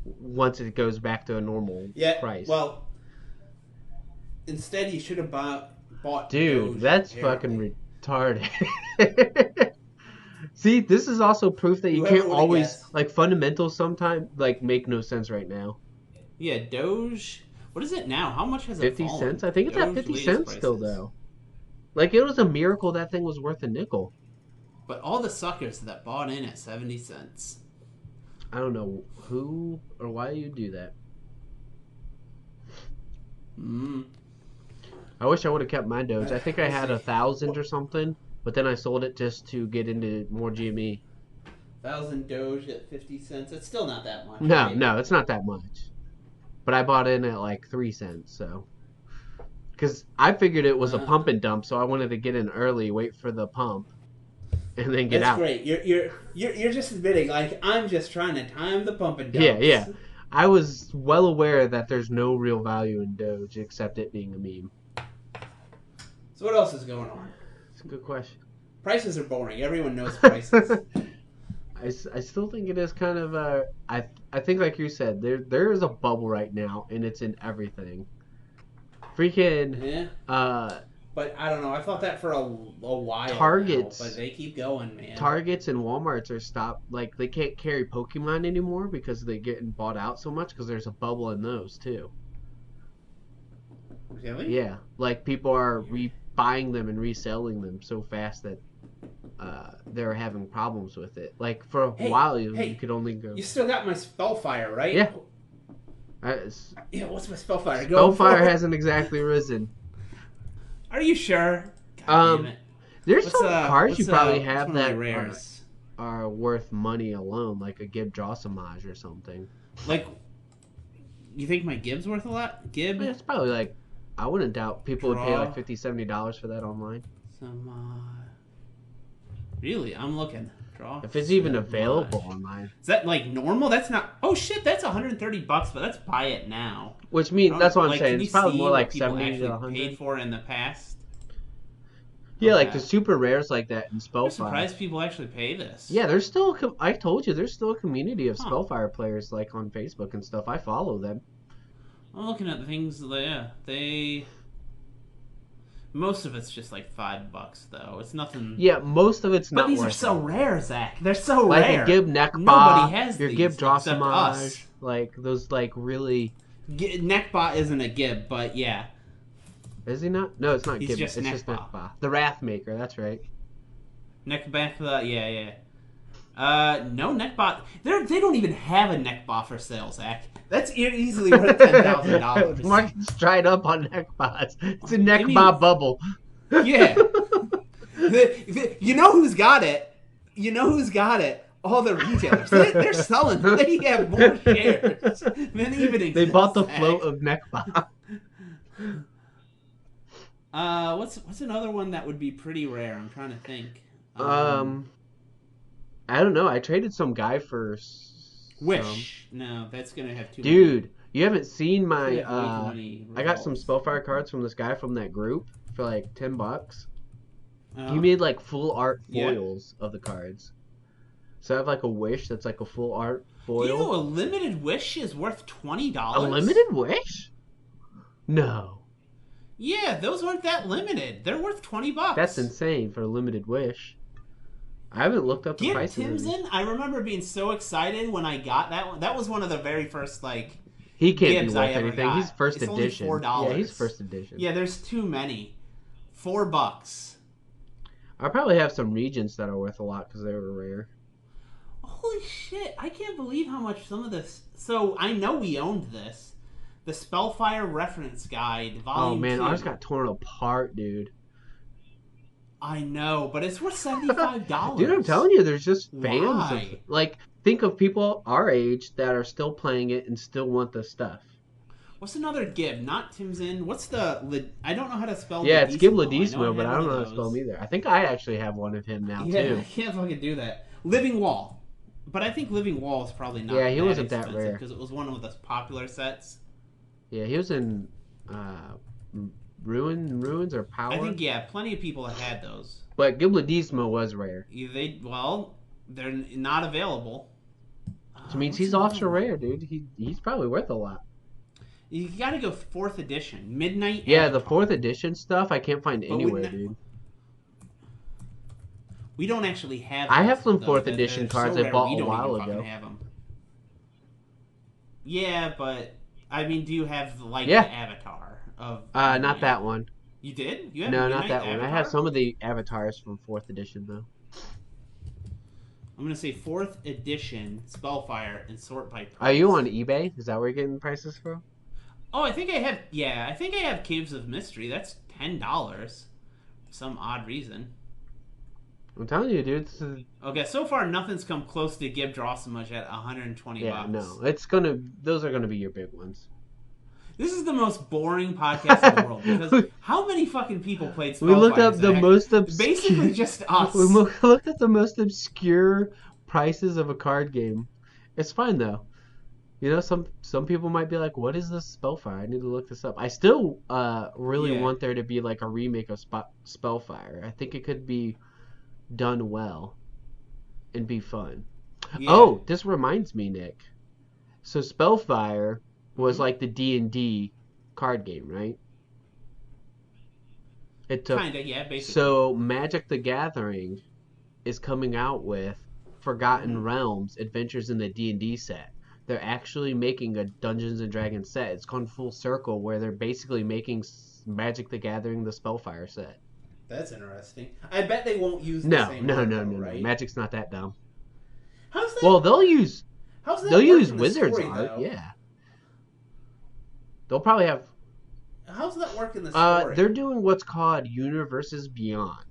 once it goes back to a normal price. Well, instead you should have bought Dude, that's fucking retarded. See, this is also proof that you can't always fundamentals sometimes make no sense right now. Yeah, Doge. What is it now? How much has 50 it fallen? 50 cents? I think it's at 50 cents still, though. It was a miracle that thing was worth a nickel. But all the suckers that bought in at 70 cents. I don't know who or why you do that. I wish I would have kept my Doge. I think I had 1,000 or something, but then I sold it just to get into more GME. 1,000 Doge at 50 cents. It's still not that much. No, it's not that much. But I bought in at 3 cents, so. Because I figured it was a pump and dump, so I wanted to get in early, wait for the pump, and then get out. That's great. You're just admitting, I'm just trying to time the pump and dumps. Yeah. I was well aware that there's no real value in Doge except it being a meme. So what else is going on? It's a good question. Prices are boring. Everyone knows prices. I still think it is kind of I think like you said, there is a bubble right now, and it's in everything. Freaking but I don't know. I thought that for a while. Targets, now, but they keep going, man. Targets and WalMarts are stopped. They can't carry Pokemon anymore because they're getting bought out so much because there's a bubble in those too. Really? Yeah, people are buying them and reselling them so fast that they're having problems with it. For a while, you could only go. You still got my Spellfire, right? Yeah. Yeah, what's my Spellfire? Spellfire hasn't exactly risen. Are you sure? God damn it. There's some cards you probably have that rares are worth money alone, like a Gib Drossamage or something. You think my Gib's worth a lot? Gib? It's probably I wouldn't doubt people would pay $50, $70 for that online. Really? I'm looking. If it's even available online. Is that normal? That's not. Oh shit! That's $130, but that's buy it now. Which means that's what I'm saying. It's probably more like 70 to 100. Paid for in the past. Yeah, the super rares like that in Spellfire. I'm surprised people actually pay this. Yeah, there's still. I told you, there's still a community of Spellfire players on Facebook and stuff. I follow them. I'm looking at the things. Yeah, they. Most of it's just like $5 though. It's nothing. Yeah, most of it's But not these worth are so it. rare, Zach. They're so Like rare. a Gib neck Nobody has your these Gib except drossamage, us. like those like really. Neckbot isn't a Gib, but yeah. Is he not? No, it's not He's Gib. just It's just Neckbot. Neckbot. The Wrathmaker, that's right. Neckbot, yeah. No Neckbot. They don't even have a Neckbot for sale, Zach. That's easily worth $10,000. Market's dried up on Neckbots. It's a Neckbot bubble. Yeah. You know who's got it? All the retailers. They're selling. They have more shares than even exist. They bought the float of Neckbot. What's another one that would be pretty rare? I'm trying to think. I don't know. I traded some guy for Wish. No, that's gonna have too. Dude, you haven't seen my. I got some Spellfire cards from this guy from that group for like $10. Oh. He made like full art foils of the cards. So I have like a Wish that's like a full art foil. You know, a limited Wish is worth $20. A limited Wish? No. Yeah, those aren't that limited. They're worth $20. That's insane for a limited Wish. I haven't looked up the prices. Tim's in. I remember being so excited when I got that one. That was one of the very first like. He can't Gibbs be worth I ever anything. got. He's first It's edition. only $4. Yeah, he's first edition. Yeah, there's too many. $4. I probably have some Regents that are worth a lot because they were rare. Holy shit! I can't believe how much some of this. So I know we owned this. The Spellfire Reference Guide, Volume 2. Oh man, ours got torn apart, dude. I know, but it's worth $75. Dude, I'm telling you, there's just fans Why? of like. Think of people our age that are still playing it and still want the stuff. What's another Gib? Not Tim's in. What's the? I don't know how to spell. Yeah, it's Gib Ledesmo. Ledesmo, but I don't know how to spell him either. I think I actually have one of him now Yeah, too. I can't fucking do that. Living Wall, but I think Living Wall is probably not. Yeah, he wasn't that expensive rare because it was one of the popular sets. Yeah, he was in Ruins or Power. I think plenty of people have had those. But Gib Ledesmo was rare. They're not available. Which means he's ultra rare, dude. He's probably worth a lot. You gotta go 4th edition, Midnight. Yeah, Avatar. the 4th edition stuff I can't find anywhere, dude. We don't actually have. I have some though. 4th edition cards I bought a while ago. Have them. Yeah, but I mean, do you have the Avatar of? Not that one. You did? You have No, Midnight not that one. Avatar? I have some of the avatars from 4th edition though. I'm gonna say 4th edition Spellfire and sort by price. Are you on eBay? Is that where you're getting prices from? Oh, I think I have. Yeah, I think I have Caves of Mystery. That's $10. For some odd reason. I'm telling you, dude. Okay, so far nothing's come close to Gib Drossamage at $120. Yeah, no. Those are gonna be your big ones. This is the most boring podcast in the world because how many fucking people played Spellfire? We looked up the most basically just us. We looked at the most obscure prices of a card game. It's fine though. You know, some people might be like, "What is this Spellfire? I need to look this up." I still really want there to be like a remake of Spellfire. I think it could be done well and be fun. Yeah. Oh, this reminds me, Nick. So Spellfire was like the D&D card game, right? It took kinda, yeah, basically. So Magic the Gathering is coming out with Forgotten Realms Adventures in the D&D set. They're actually making a Dungeons and Dragons set. It's gone full circle where they're basically making Magic the Gathering the Spellfire set. That's interesting. I bet they won't use the same No, right? Magic's not that dumb. How's that? Well, they'll use Wizards story, art, though? yeah. They'll probably have. How's that work in the story? They're doing what's called Universes Beyond.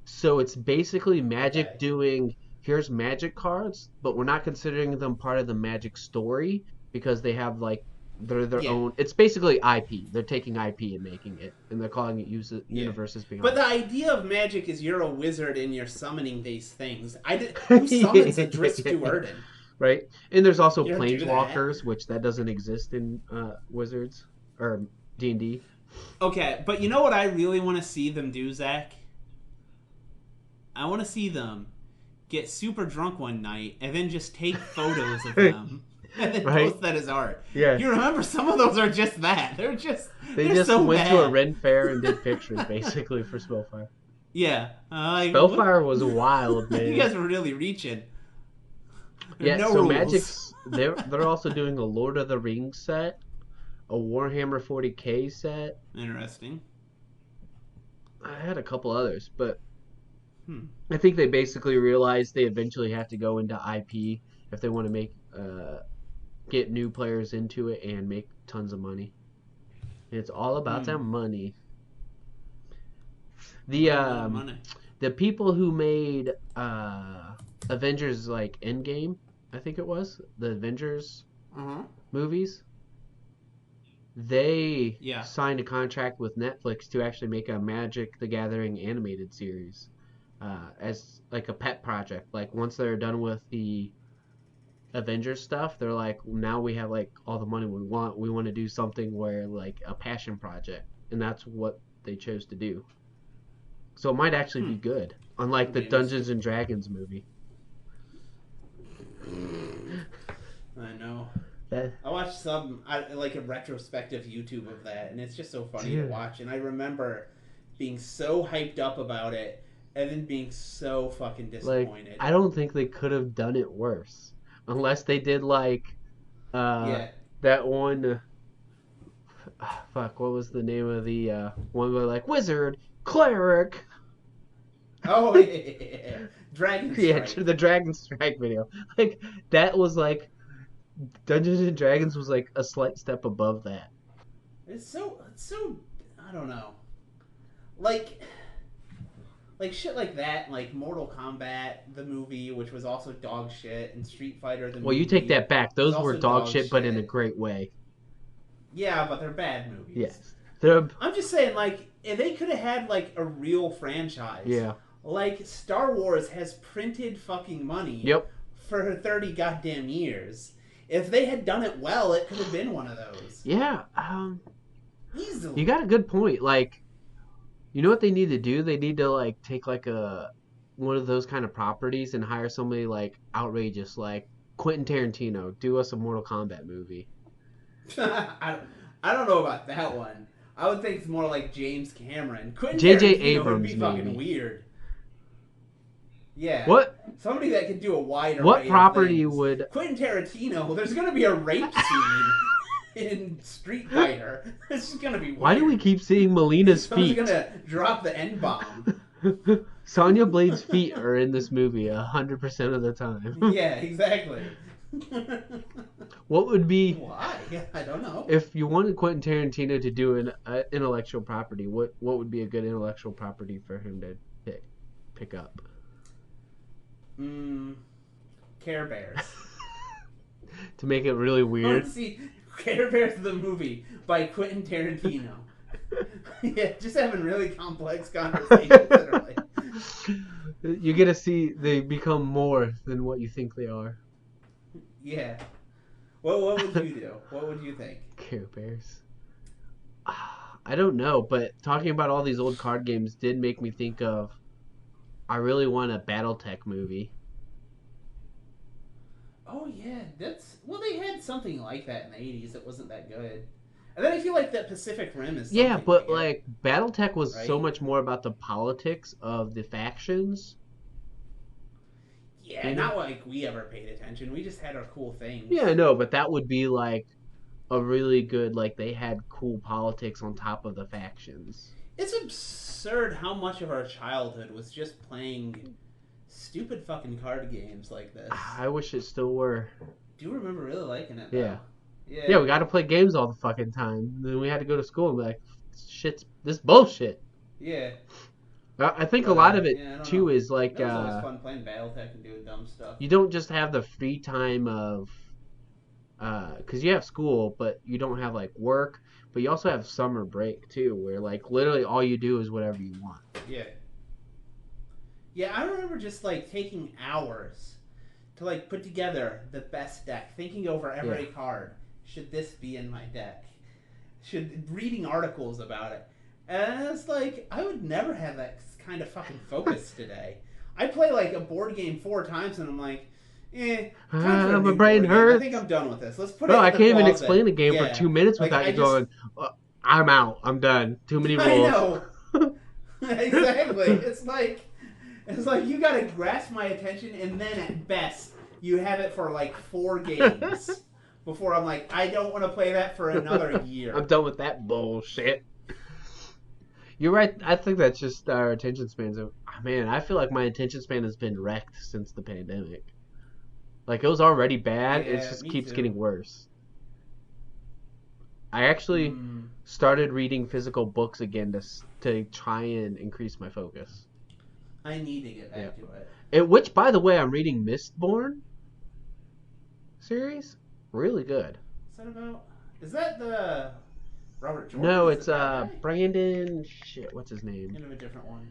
So it's basically Magic doing, here's Magic cards, but we're not considering them part of the Magic story because they have like they're their own. It's basically IP. They're taking IP and making it, and they're calling it Universes Beyond. But the idea of Magic is you're a wizard and you're summoning these things. Who summons a Drisk to Erden? Right, and there's also Planeswalkers, which that doesn't exist in Wizards or D&D. Okay, but you know what I really want to see them do, Zach? I want to see them get super drunk one night and then just take photos of them and then Right? post that as art. Yeah. You remember some of those are just that. They They just so went bad. to a Ren fair and did pictures, basically, for Spellfire. Yeah. Spellfire was wild, man. You guys were really reaching. Yeah, No so rules. Magic's... They're also doing a Lord of the Rings set, a Warhammer 40k set. Interesting. I had a couple others, but I think they basically realized they eventually have to go into IP if they want to make get new players into it and make tons of money. And it's all about that money. Money. The people who made Avengers like Endgame, I think it was the Avengers movies. They signed a contract with Netflix to actually make a Magic the Gathering animated series as like a pet project. Like once they're done with the Avengers stuff, they're like, now we have like all the money we want. We want to do something where like a passion project, and that's what they chose to do. So it might actually be good, unlike the Dungeons and Dragons movie. I know. That... I watched like a retrospective YouTube of that, and it's just so funny to watch. And I remember being so hyped up about it, and then being so fucking disappointed. Like, I don't think they could have done it worse, unless they did like that one. Fuck, what was the name of the one where like wizard, cleric? Oh yeah. Dragon Strike. Yeah, the Dragon Strike video. Like that was like Dungeons and Dragons was like a slight step above that. It's so I don't know. Like shit like that, like Mortal Kombat the movie, which was also dog shit, and Street Fighter the movie. Well, you take that back. Those were dog shit, but in a shit. great way. Yeah, but they're bad movies. Yes. I'm just saying, like, if they could have had like a real franchise. Yeah. Like Star Wars has printed fucking money. Yep. For 30 goddamn years. If they had done it well, it could have been one of those. Yeah. Easily. You got a good point. Like, you know what they need to do? They need to like take like one of those kind of properties and hire somebody like outrageous, like Quentin Tarantino, do us a Mortal Kombat movie. I don't know about that one. I would think it's more like James Cameron. Quentin J.J. Tarantino Abrams, would be fucking maybe. weird. Yeah. What? Somebody that could do a wide array What property of things. would... Quentin Tarantino, there's going to be a rape scene in Street Fighter. It's just going to be weird. Why do we keep seeing Melina's Someone's feet? going to drop the N-bomb. Sonya Blade's feet are in this movie 100% of the time. Yeah, exactly. What would be... Why? I don't know. If you wanted Quentin Tarantino to do an intellectual property, what would be a good intellectual property for him to pick up? Care Bears. To make it really I want weird. to see Care Bears the movie by Quentin Tarantino. Yeah, just having really complex conversations that are like... You get to see they become more than what you think they are. Yeah. What would you do? What would you think? Care Bears. I don't know, but talking about all these old card games did make me think of, I really want a BattleTech movie. Oh yeah, they had something like that in the 80s that wasn't that good. And then I feel like that Pacific Rim is Yeah, but like BattleTech was right? so much more about the politics of the factions. Yeah, not like we ever paid attention. We just had our cool things. Yeah, I know, but that would be like a really good, like they had cool politics on top of the factions. It's absurd how much of our childhood was just playing stupid fucking card games like this. I wish it still were. Do you remember really liking it, though? Yeah. Yeah, we got to play games all the fucking time. Then we had to go to school and be like, this bullshit. Yeah. I think a lot of it, too, is like... It was always fun playing BattleTech and doing dumb stuff. You don't just have the free time of... Because you have school, but you don't have, like, work. But you also have summer break, too, where, like, literally all you do is whatever you want. Yeah. Yeah, I remember just, like, taking hours to, like, put together the best deck. Thinking over every card. Should this be in my deck? Reading articles about it. And it's like, I would never have that kind of fucking focus today. I play like a board game 4 times and I'm like, Time for a My new brain board game. I think hurts. I'm done with this. Let's put Bro, it in I the can't even closet. explain the game for Yeah. 2 minutes Like, without I you just, going, I'm out. I'm done. Too many I rules. know. Exactly. It's like you gotta grasp my attention, and then at best you have it for like 4 games before I'm like, I don't want to play that for another year. I'm done with that bullshit. You're right. I think that's just our attention spans. Man, I feel like my attention span has been wrecked since the pandemic. Like, it was already bad. It Yeah, just me keeps too. getting worse. I actually started reading physical books again to try and increase my focus. I need to get back to it. Which, by the way, I'm reading Mistborn series. Really good. Is that the Robert Jordan? No, Is it's it that guy? Brandon. Shit, what's his name? Kind of a different one.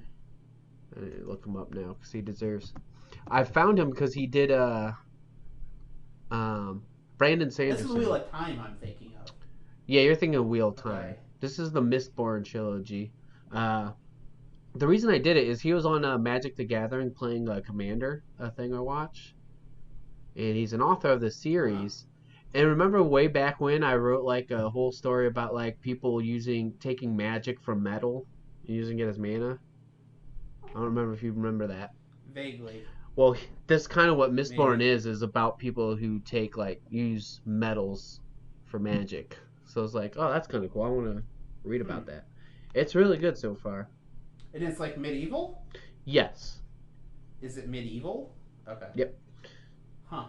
I need to look him up now because he deserves. I found him because he did Brandon Sanderson. This is the Wheel of Time I'm thinking of. Yeah, you're thinking of Wheel of Time. Okay. This is the Mistborn trilogy. The reason I did it is he was on Magic the Gathering playing Commander, a thing I watch, and he's an author of the series. And remember way back when I wrote like a whole story about like people taking magic from metal and using it as mana? I don't remember if you remember that. Vaguely. Well, that's kind of what Mistborn is about people who use metals for magic. So it's like, oh, that's kind of cool. I want to read about that. It's really good so far. And it's like medieval? Yes. Is it medieval? Okay. Yep. Huh.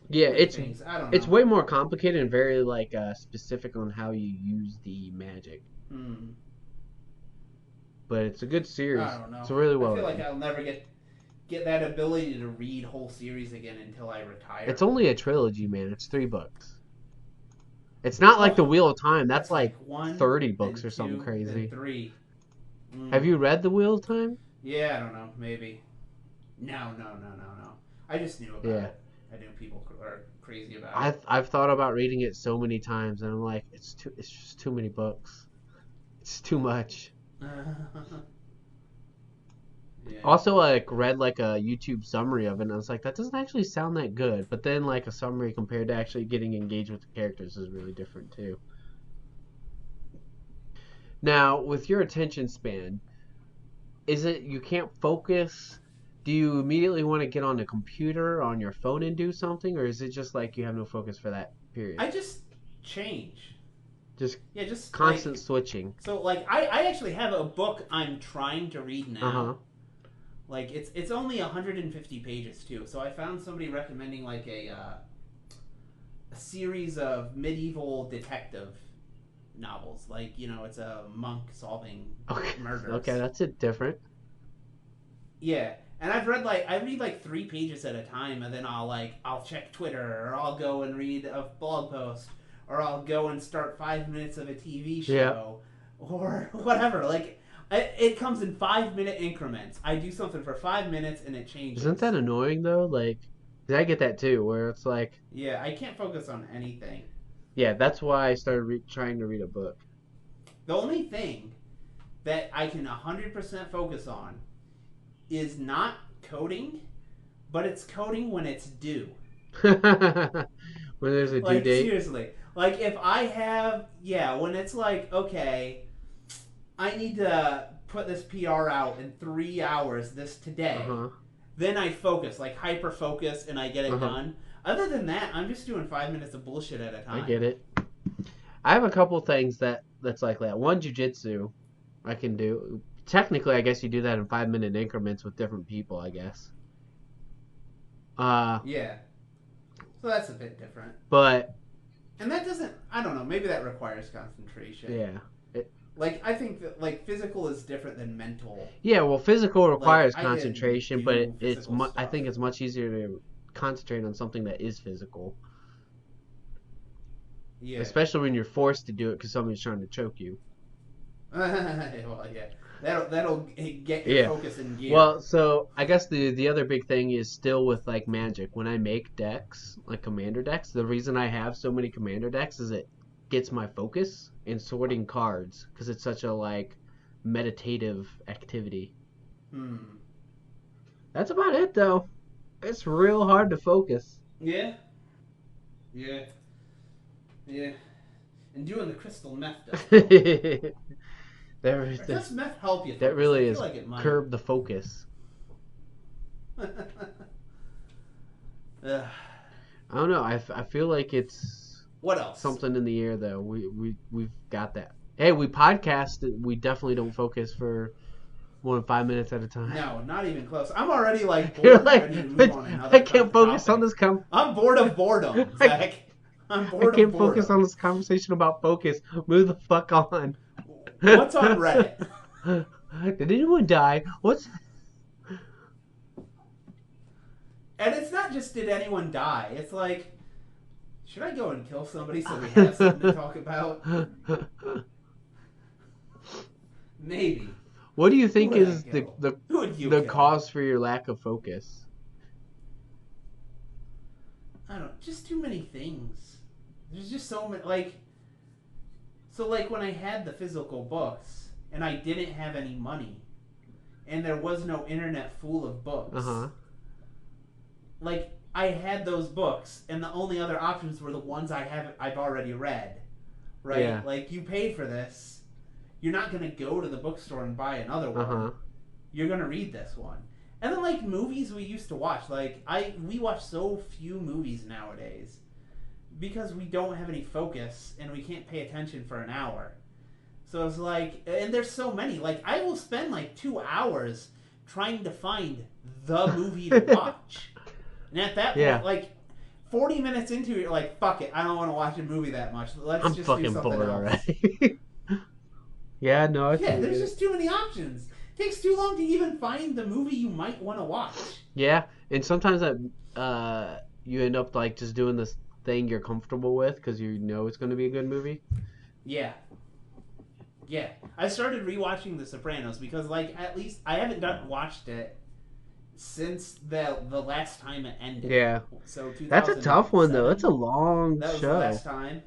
Yeah, I don't know. it's way more complicated and very specific on how you use the magic. But it's a good series. I don't know. It's really well I feel written. like I'll never get that ability to read whole series again until I retire. It's only a trilogy, man. It's 3 books. It's not like the Wheel of Time. That's like 30 books or something crazy. 3. Have you read the Wheel of Time? Yeah, I don't know. Maybe. No. I just knew about it. I knew people are crazy about it. I've thought about reading it so many times, and I'm like, it's just too many books. It's too much. Yeah. Also, read a YouTube summary of it, and I was like, that doesn't actually sound that good. But then, a summary compared to actually getting engaged with the characters is really different too. Now, with your attention span, is it you can't focus? Do you immediately want to get on the computer, on your phone, and do something, or is it just like you have no focus for that period? I just change. Just constant switching. So I actually have a book I'm trying to read now. Like it's only 150 pages too. So I found somebody recommending like a series of medieval detective novels. Like, it's a monk solving murders. Okay, that's it different. Yeah. And I read like 3 pages at a time, and then I'll check Twitter, or I'll go and read a blog post, or I'll go and start 5 minutes of a TV show, or whatever. Like, it comes in 5-minute increments. I do something for 5 minutes, and it changes. Isn't that annoying though? Like, I get that too, where it's like, yeah, I can't focus on anything. Yeah, that's why I started trying to read a book. The only thing that I can 100% focus on is not coding, but it's coding when it's due. When there's a due date? Seriously. Like, if I have... Yeah, when it's like, okay, I need to put this PR out in 3 hours today. Then I focus, hyper-focus, and I get it done. Other than that, I'm just doing 5 minutes of bullshit at a time. I get it. I have a couple things that's like that. One, jiu-jitsu I can do. Technically, I guess you do that in 5-minute increments with different people, I guess. Yeah. So that's a bit different. And that doesn't... I don't know. Maybe that requires concentration. Yeah. I think that, physical is different than mental. Yeah, well, physical requires concentration, but I think it's much easier to concentrate on something that is physical. Yeah. Especially when you're forced to do it because somebody's trying to choke you. Well, yeah. That'll get your focus in gear. Well, so I guess the other big thing is still with magic. When I make decks, commander decks, the reason I have so many commander decks is it gets my focus in sorting cards because it's such a meditative activity. That's about it though. It's real hard to focus. Yeah. Yeah. Yeah. And doing the crystal meth does. Does meth help you focus? That really I is feel like it might. curb the focus. Ugh. I don't know. I feel like it's What else? something in the air though. We've got that. Hey, we podcast. We definitely don't focus for more than 5 minutes at a time. No, not even close. I'm already like bored. You're like, ready to move on to another I can't focus topic. on this. I'm bored of boredom, Zach. I'm bored I can't of boredom. focus on this conversation about focus. Move the fuck on. What's on Reddit? Did anyone die? What's... And it's not just did anyone die. It's like, should I go and kill somebody so we have something to talk about? Maybe. What do you think Who would is I kill? the Who would you the kill? cause for your lack of focus? I don't know. Just too many things. There's just so many. Like when I had the physical books and I didn't have any money and there was no internet full of books. Uh-huh. Like I had those books and the only other options were the ones I've already read. Right? Yeah. Like you paid for this. You're not going to go to the bookstore and buy another one. Uh-huh. You're going to read this one. And then like movies we used to watch, we watch so few movies nowadays because we don't have any focus and we can't pay attention for an hour. So it's like, and there's so many. Like I will spend like 2 hours trying to find the movie to watch. And at that point, like 40 minutes into it, you're like, fuck it, I don't want to watch a movie that much. Let's I'm just fucking do something bored else. already. Yeah, no, I Yeah, there's just too many options. It takes too long to even find the movie you might want to watch. Yeah, and sometimes you end up like just doing this thing you're comfortable with because you know it's going to be a good movie. Yeah. Yeah. I started rewatching The Sopranos because, like, at least I haven't watched it since the last time it ended. Yeah. So That's a tough one, though. It's a long That was show. the last time.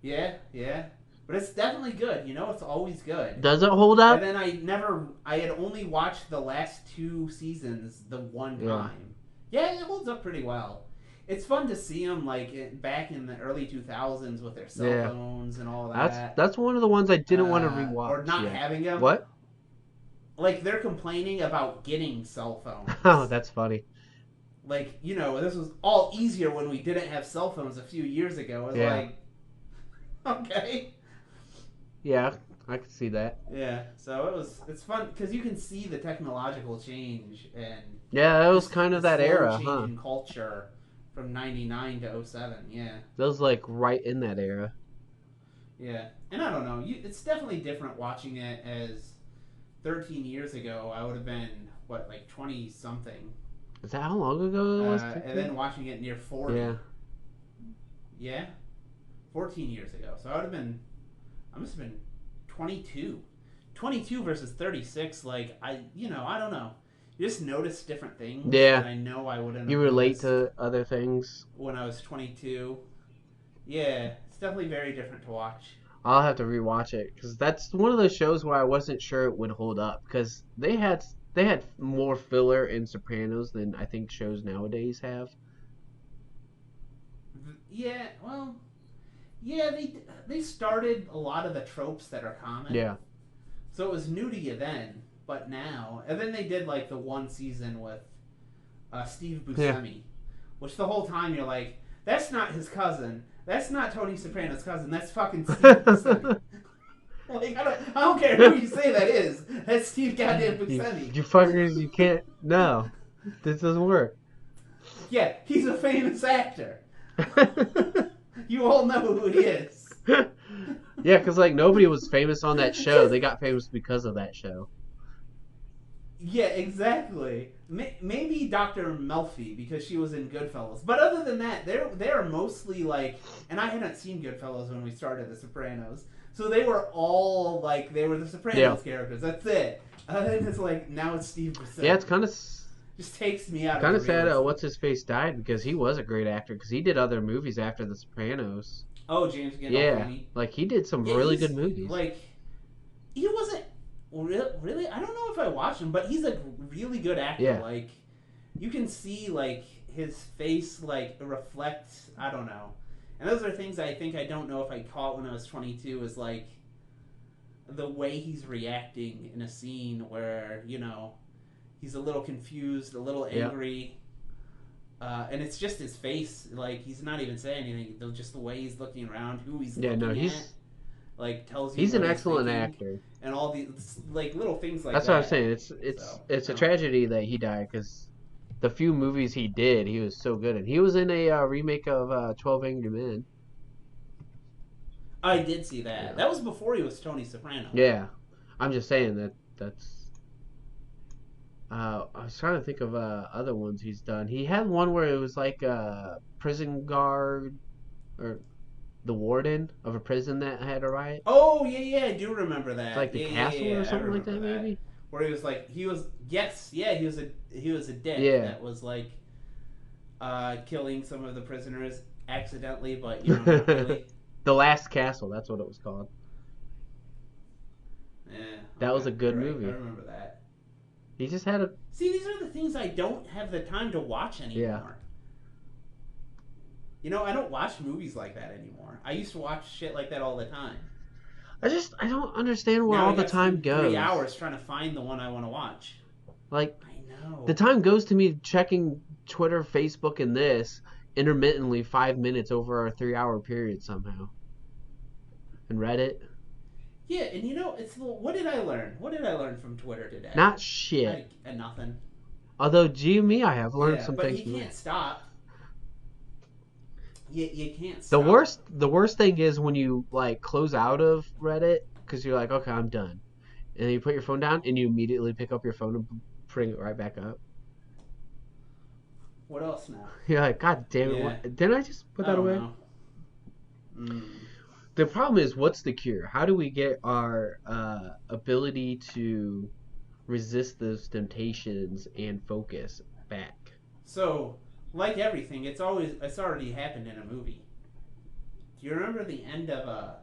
Yeah, yeah. But it's definitely good. You know, it's always good. Does it hold up? And then I had only watched the last 2 seasons the one time. Yeah, it holds up pretty well. It's fun to see them like back in the early 2000s with their cell phones and all that. That's one of the ones I didn't want to rewatch. Or not having them. What? Like they're complaining about getting cell phones. Oh, that's funny. Like, you know, this was all easier when we didn't have cell phones a few years ago. It was like, okay. Yeah, I could see that. Yeah, so it's fun because you can see the technological change and yeah, it was kind of that era, change huh? in culture from '99 to '07. Yeah, That was like right in that era. yeah, and I don't know. It's definitely different watching it as 13 years ago. I would have been like 20 something. Is that how long ago it was? And then watching it near 40. Yeah. Yeah, 14 years ago. So I must have been 22. 22 versus 36. Like I don't know. You just notice different things. Yeah. That I know I wouldn't. You have relate noticed to other things. when I was 22. Yeah, it's definitely very different to watch. I'll have to rewatch it because that's one of those shows where I wasn't sure it would hold up because they had more filler in Sopranos than I think shows nowadays have. Yeah, well, yeah, they started a lot of the tropes that are common. Yeah. So it was new to you then, but now, and then they did like the one season with Steve Buscemi, which the whole time you're like, that's not his cousin. That's not Tony Soprano's cousin. That's fucking Steve Buscemi. Like, I don't care who you say that is. That's Steve goddamn Buscemi. You fuckers, you can't. No. This doesn't work. Yeah, he's a famous actor. You all know who he is. Yeah, because like nobody was famous on that show. They got famous because of that show. Yeah, exactly. Maybe Dr. Melfi because she was in Goodfellas. But other than that, they're mostly like, and I hadn't seen Goodfellas when we started The Sopranos, so they were all like they were the Sopranos characters. That's it. And then it's like now it's Steve Buscemi. Yeah, it's kind of just takes me out. kind of of sad. What's his face died because he was a great actor because he did other movies after The Sopranos. Oh, James Gandolfini. Yeah, like he did some really good movies. Like he wasn't really. I don't know if I watched him, but he's a really good actor. Yeah. Like you can see like his face like reflect. I don't know, and those are things I think I don't know if I caught when I was 22. Is like the way he's reacting in a scene where he's a little confused, a little angry. And it's just his face. Like, he's not even saying anything. Just the way he's looking around, who he's looking at. Like, tells you. He's an excellent actor. And all these, like, little things like That's that. That's what I'm saying. It's a tragedy that he died, because the few movies he did, he was so good in. He was in a remake of 12 Angry Men. I did see that. Yeah. That was before he was Tony Soprano. Yeah. I'm just saying that's... I was trying to think of other ones he's done. He had one where it was like a prison guard or the warden of a prison that had a riot. Oh, yeah, I do remember that. It's like the castle or something like that, maybe? Where he was like, he was a dick that was like killing some of the prisoners accidentally, but not really. The Last Castle, that's what it was called. Yeah. That was a good movie. I remember that. He just had a... See, these are the things I don't have the time to watch anymore. Yeah. I don't watch movies like that anymore. I used to watch shit like that all the time. I don't understand where now all the time goes. 3 hours trying to find the one I want to watch. Like, I know. The time goes to me checking Twitter, Facebook, and this intermittently 5 minutes over a 3-hour period somehow. And Reddit. Yeah, and it's what did I learn? What did I learn from Twitter today? Not shit. Nothing. Although, gee me, I have learned some things. But you can't stop. You can't stop. The worst thing is when you like close out of Reddit because you're like, okay, I'm done, and then you put your phone down and you immediately pick up your phone and bring it right back up. What else now? You're like, God damn it! Didn't I just put that away? The problem is, what's the cure? How do we get our ability to resist those temptations and focus back? So, like everything, it's already happened in a movie. Do you remember the end of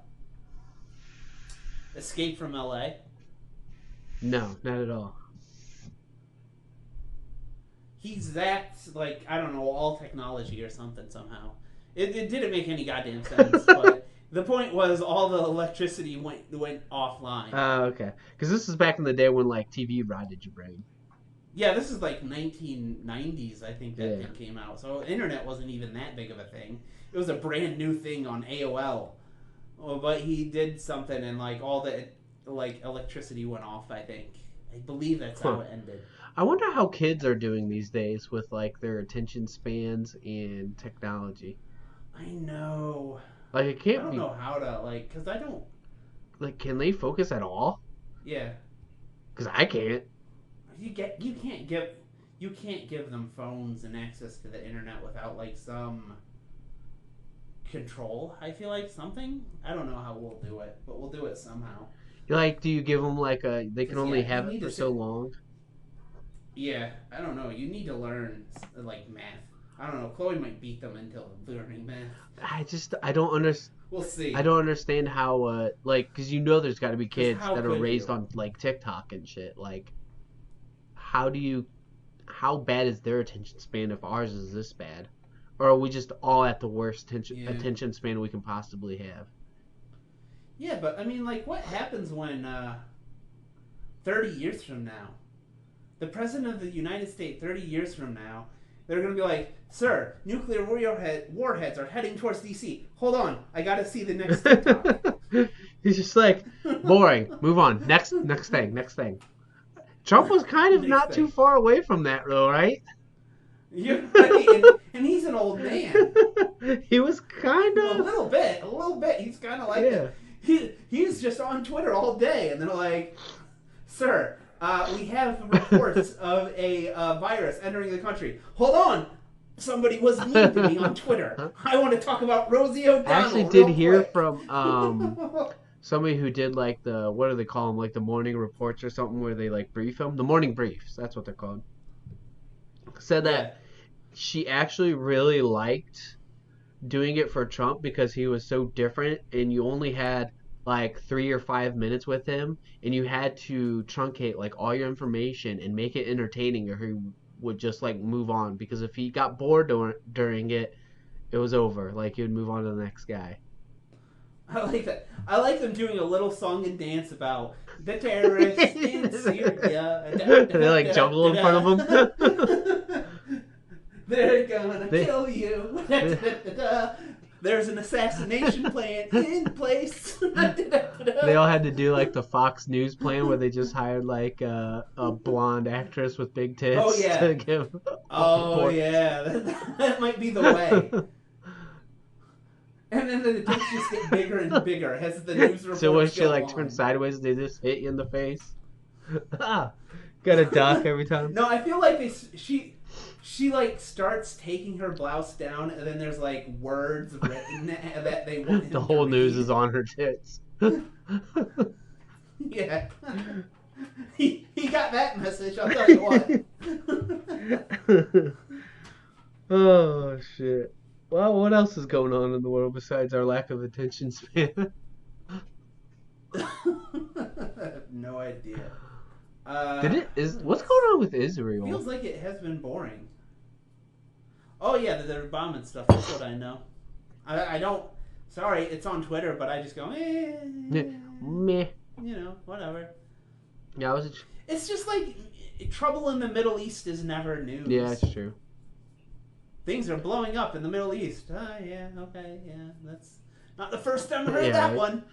Escape from LA? No, not at all. He's like, I don't know, all technology or something somehow. It didn't make any goddamn sense, but the point was all the electricity went offline. Oh, okay. Because this is back in the day when like TV rotted your brain. Yeah, this is like 1990s, I think that thing came out. So internet wasn't even that big of a thing. It was a brand new thing on AOL. Oh, but he did something and like all the like electricity went off, I think. I believe that's how it ended. I wonder how kids are doing these days with like their attention spans and technology. I know. Like it can't I don't know how to like, cause I don't. Like, can they focus at all? Yeah. Cause I can't. You can't give them phones and access to the internet without like some control. I feel like something. I don't know how we'll do it, but we'll do it somehow. Like, do you give them like they can only have it for so long? Yeah, I don't know. You need to learn like math. I don't know. Chloe might beat them into learning math. I don't understand. We'll see. I don't understand how like, because there's got to be kids that are raised on like TikTok and shit. Like, how bad is their attention span if ours is this bad? Or are we just all at the worst attention span we can possibly have? Yeah, but I mean, like, what happens when 30 years from now, the President of the United States 30 years from now, they're going to be like, sir, nuclear warheads are heading towards D.C. Hold on, I got to see the next TikTok. He's just like, boring, move on, next thing. Trump was kind of not too far away from that, though, right? You're right, and he's an old man. He was kind of... A little bit. He's kind of like... Yeah. He's just on Twitter all day, and they're like, sir, we have reports of a virus entering the country. Hold on. Somebody was mean to me on Twitter. I want to talk about Rosie O'Donnell. I actually did hear from somebody who did like the, what do they call them, like the morning reports or something where they like brief them? The morning briefs, that's what they're called. Said that she actually really liked doing it for Trump because he was so different and you only had like 3 or 5 minutes with him and you had to truncate like all your information and make it entertaining or he would just like move on, because if he got bored during it, it was over. Like he would move on to the next guy. I like that. I like them doing a little song and dance about the terrorists in Syria. They like juggle in front of them. They're gonna kill you. There's an assassination plan in place. They all had to do like the Fox News plan where they just hired like a blonde actress with big tits. Oh yeah. To give yeah. That might be the way. And then the dicks just get bigger and bigger as the news reports So when she go like on. turns sideways, they just hit you in the face. Gotta duck every time. No, I feel like she like starts taking her blouse down, and then there's like words written that they want him The whole to news read. is on her tits. Yeah. He got that message, I'll tell you what. Oh shit. Well, what else is going on in the world besides our lack of attention span? I have no idea. What's going on with Israel? Feels like it has been boring. Oh yeah, the bombing stuff. That's what I know. I don't. Sorry, it's on Twitter, but I just go, Meh. You know, whatever. Yeah, It's just like trouble in the Middle East is never news. Yeah, it's true. Things are blowing up in the Middle East. Yeah, okay, yeah. That's not the first time I heard Yeah, that right. one.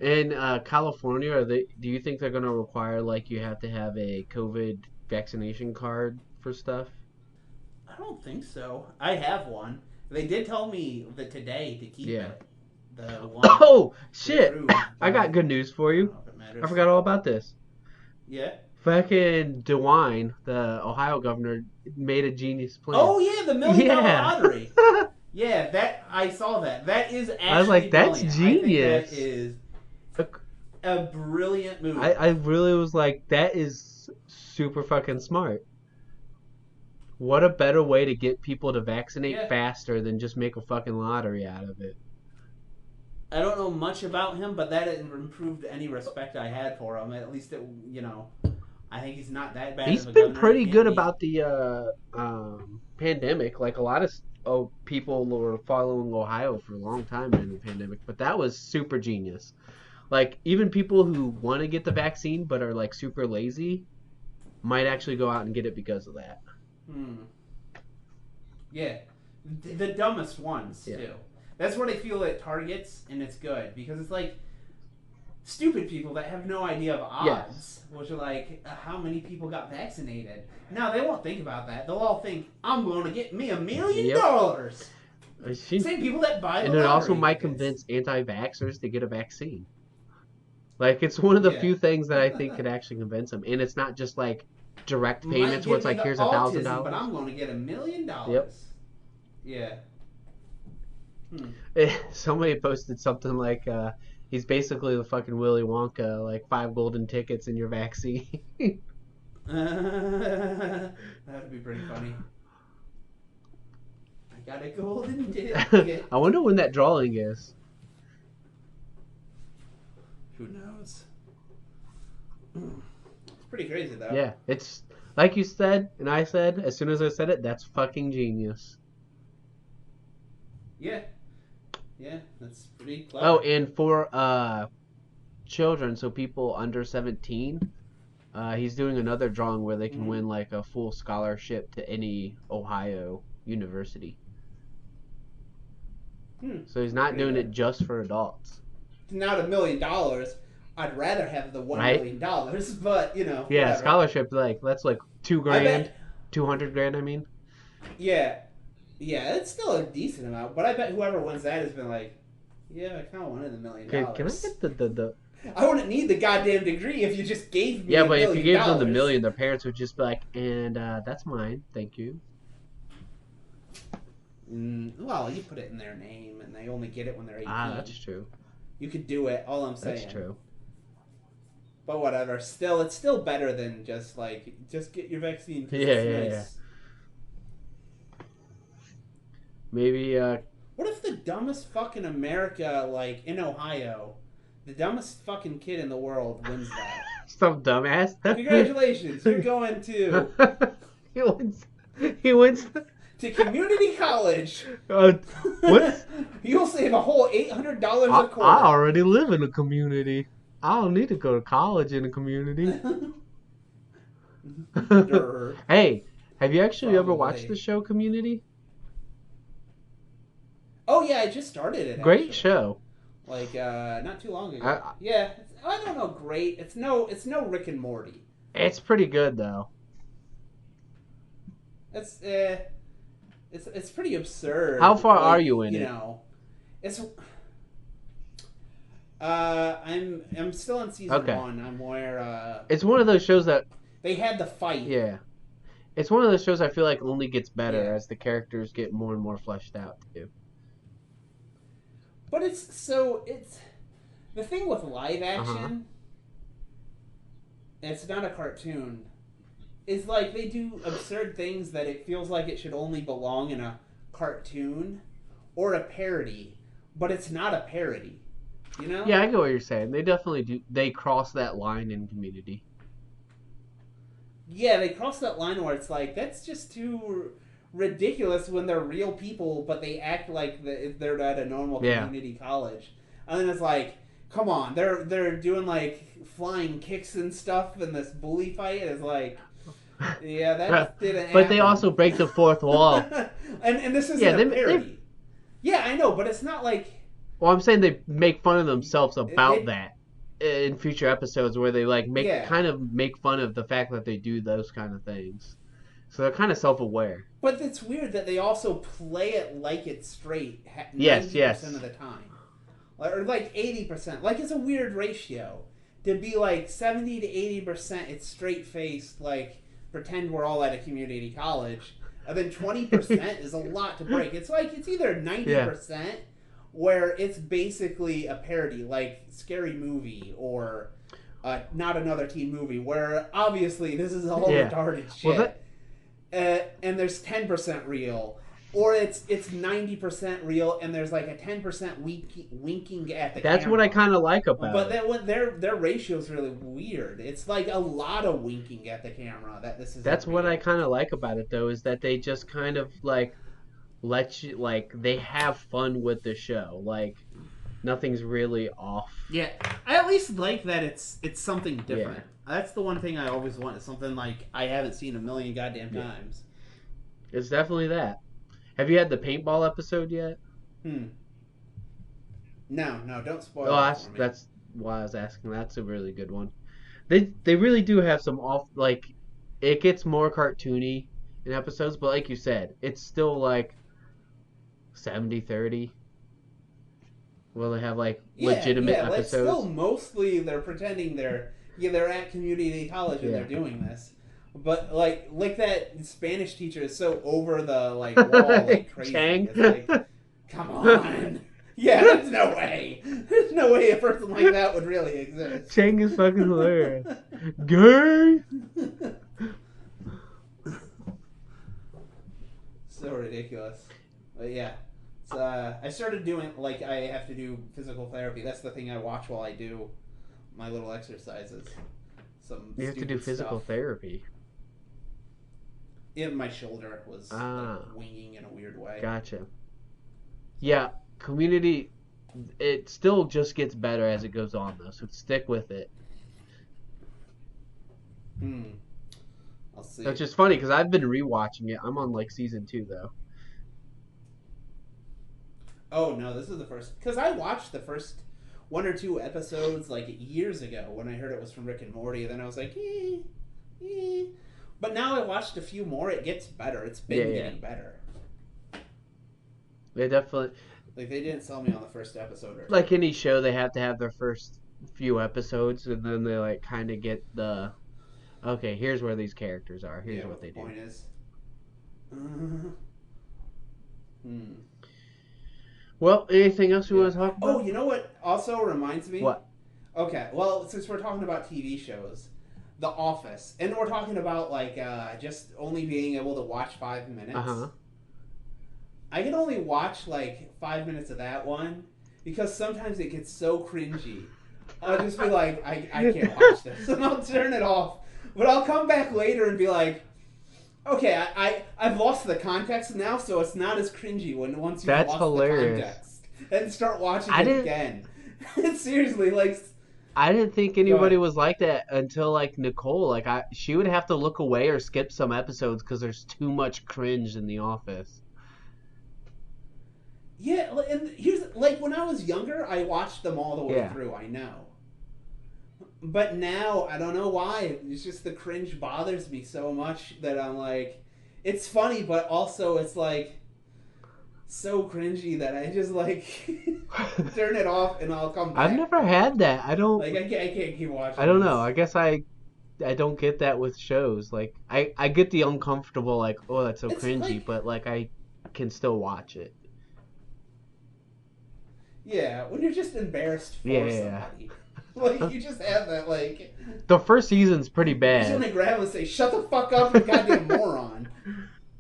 In California, do you think they're going to require like you have to have a COVID vaccination card for stuff? I don't think so. I have one. They did tell me that today to keep it. The one. Oh shit! Approved, I got good news for I you. don't know if it matters. I forgot all about this. Yeah. Fucking DeWine, the Ohio governor, made a genius plan. Oh yeah, the $1 million Yeah. lottery. Yeah, that I saw that. That is actually I was like, that's brilliant. genius. I think that is a brilliant move. I really was like, that is super fucking smart. What a better way to get people to vaccinate faster than just make a fucking lottery out of it. I don't know much about him, but that improved any respect I had for him. At least, I think he's not that bad. He's of a been governor. pretty good He- about the pandemic. Like a lot of people were following Ohio for a long time during the pandemic, but that was super genius. Like even people who want to get the vaccine but are like super lazy might actually go out and get it because of that. Yeah, the dumbest ones Yeah. too. That's what I feel it targets, and it's good because it's like stupid people that have no idea of odds, which are like, how many people got vaccinated? No, they won't think about that. They'll all think, I'm going to get me $1 million. Same people that buy the And it also lottery might tickets. convince anti-vaxxers to get a vaccine. Like it's one of the Yeah. few things that I think could actually convince them, and it's not just like direct Might payments where it's give me like the here's autism, $1,000. But I'm going to get $1 million. Yep. Yeah. Somebody posted something like he's basically the fucking Willy Wonka, like 5 golden tickets in your vaccine. That would be pretty funny. I got a golden ticket. I wonder when that drawing is. Who knows? It's pretty crazy though. Yeah, it's like you said, and I said, as soon as I said it, that's fucking genius. Yeah. Yeah, that's pretty clever. Oh, and for children, so people under 17, he's doing another drawing where they can win like a full scholarship to any Ohio university. So he's not Pretty doing good. it just for adults. Not $1 million. I'd rather have the $1 million, but Yeah, whatever. scholarship, like that's like $2,000, I bet- $200,000. I mean, Yeah, it's still a decent amount, but I bet whoever wins that has been like, yeah, I kind of wanted $1 million. can I get the? I wouldn't need the goddamn degree if you just gave me. Yeah, $1 but if you million. gave them the million, their parents would just be like, and that's mine, thank you. Well, you put it in their name, and they only get it when they're 18. That's true. You could do it. All I'm saying. That's true. But whatever. Still, it's still better than just get your vaccine. 'Cause Yeah, it's yeah. nice. Maybe What if the dumbest fucking America, like in Ohio, the dumbest fucking kid in the world wins that? some dumbass. Congratulations, you're going to He went. To community college. What? You'll save a whole $800 a quarter. I already live in a community. I don't need to go to college in a community. Hey, have you actually ever watched the show Community? Oh yeah, I just started it. Great actually. show. Like not too long ago. Yeah, I don't know. Great. It's no Rick and Morty. It's pretty good though. It's pretty absurd. How far are you in it? You know, it's. I'm still in season 1. I'm where. It's one of those shows that they had the fight. Yeah, it's one of those shows I feel like only gets better as the characters get more and more fleshed out too. But it's the thing with live action. It's not a cartoon. It's like they do absurd things that it feels like it should only belong in a cartoon or a parody, but it's not a parody. You know? Yeah, I get what you're saying. They definitely do. They cross that line in Community. Yeah, they cross that line where it's like that's just too ridiculous when they're real people, but they act like they're at a normal community college. And then it's like, come on, they're doing like flying kicks and stuff in this bully fight. It's like, yeah, that didn't happen. But they also break the fourth wall. and this isn't a parody. Yeah, I know, but it's not like. Well, I'm saying they make fun of themselves about that in future episodes where they like kind of make fun of the fact that they do those kind of things. So they're kind of self-aware. But it's weird that they also play it like it's straight 90% of the time. Or like 80%. Like it's a weird ratio. To be like 70 to 80% it's straight-faced, like pretend we're all at a community college. And then 20% is a lot to break. It's like it's either 90% where it's basically a parody, like Scary Movie or Not Another Teen Movie, where obviously this is all retarded shit. Well, and there's 10% real, or it's 90% real, and there's like a 10% winking at the camera. That's what I kind of like about it. But their ratio is really weird. It's like a lot of winking at the camera. That's what I kind of like about it, though, is that they just kind of like let you they have fun with the show. Like nothing's really off. Yeah, I at least like that it's something different. Yeah. That's the one thing I always want, is something like I haven't seen a million goddamn times. It's definitely that. Have you had the paintball episode yet? No, don't spoil it for me. That's why I was asking. That's a really good one. They really do have some off, like, it gets more cartoony in episodes, but like you said, it's still like 70-30. Well, they have like legitimate episodes. Like still mostly they're pretending they're at community college and they're doing this. But like that Spanish teacher is so over the like wall like crazy. Chang? It's like, come on. Yeah, there's no way. There's no way a person like that would really exist. Chang is fucking hilarious. Gay. So ridiculous. But yeah. I started doing, like, I have to do physical therapy. That's the thing I watch while I do my little exercises. You have to do physical therapy. Yeah, my shoulder was like, winging in a weird way. Gotcha. Yeah, Community, it still just gets better as it goes on, though, so stick with it. I'll see. Which is funny, because I've been rewatching it. I'm on, like, season 2, though. Oh, no, this is the first... Because I watched the first 1 or 2 episodes, like, years ago when I heard it was from Rick and Morty. And then I was like, But now I watched a few more. It gets better. It's been getting better. They definitely... Like, they didn't sell me on the first episode. Or like any show, they have to have their first few episodes, and then they, like, kind of get the... Okay, here's where these characters are. Here's what they do. Point is... Well, anything else you want to talk about? Oh, you know what also reminds me? What? Okay, well, since we're talking about TV shows, The Office, and we're talking about, like, just only being able to watch 5 minutes. I can only watch, like, 5 minutes of that one, because sometimes it gets so cringy. I'll just be like, I can't watch this, and I'll turn it off. But I'll come back later and be like, Okay, I've lost the context now, so it's not as cringy once you've That's lost hilarious. the context. And start watching I it didn't- again. Seriously, like... I didn't think Go anybody ahead. was like that until like Nicole. Like she would have to look away or skip some episodes because there's too much cringe in The Office. Yeah, and here's... Like, when I was younger, I watched them all the way Yeah. through, I know. But now, I don't know why. It's just the cringe bothers me so much that I'm like... It's funny, but also it's like... So cringy that I just like... turn it off and I'll come back. I've never had that. I don't. Like, I can't keep watching I don't this. know. I guess I don't get that with shows. Like I get the uncomfortable. Like, oh, that's so It's cringy. like- But like I can still watch it. Yeah, when you're just embarrassed for Yeah. somebody. Like, you just have that, like... The first season's pretty You just want bad. to grab him and say, shut the fuck up, you goddamn moron.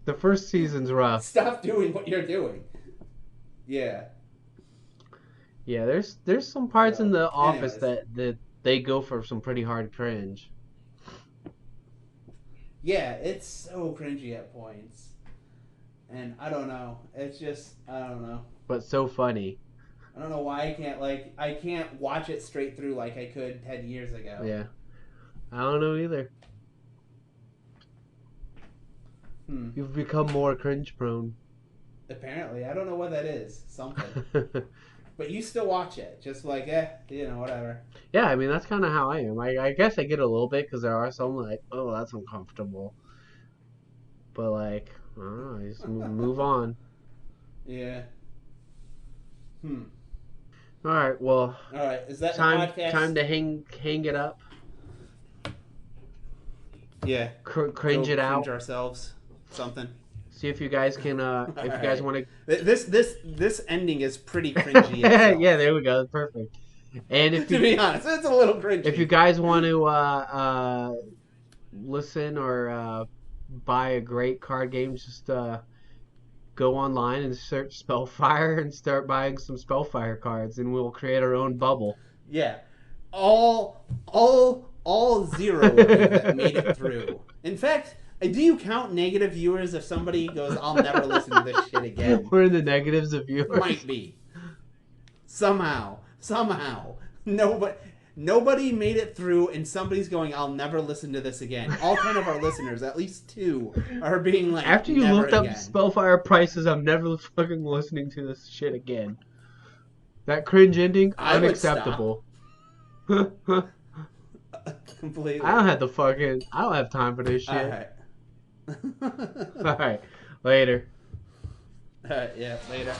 The first season's rough. Stop doing what you're doing. Yeah. Yeah, there's some parts in The Office anyways. that they go for some pretty hard cringe. Yeah, it's so cringy at points. And I don't know. It's just, I don't know. But so funny. I don't know why I can't watch it straight through like I could 10 years ago. Yeah. I don't know either. You've become more cringe prone. Apparently. I don't know what that is. Something. But you still watch it. Just like, whatever. Yeah, I mean, that's kind of how I am. I guess I get a little bit because there are some like, oh, that's uncomfortable. But like, I don't know, I just move on. Yeah. All right, well, All right. Is that the time podcast? to hang it up, Yeah. cringe Go it out. Cringe ourselves. Something. See if you guys can, if you guys Alright. want This ending is pretty cringy. to. itself. Yeah, there we go, perfect. And if To you be honest, it's a little cringy. if you guys want to listen or buy a great card game, just go online and search Spellfire and start buying some Spellfire cards, and we'll create our own bubble. Yeah. All zero of you that made it through. In fact, do you count negative viewers if somebody goes, I'll never listen to this shit again? We're in the negatives of viewers. Might be. Somehow. Nobody made it through, and somebody's going, I'll never listen to this again. All 10 of our listeners, at least 2, are being like, After you never looked up again. Spellfire prices, I'm never fucking listening to this shit again. That cringe ending, I would unacceptable. Completely. I don't have time for this shit. Alright. Alright, later. Yeah, later.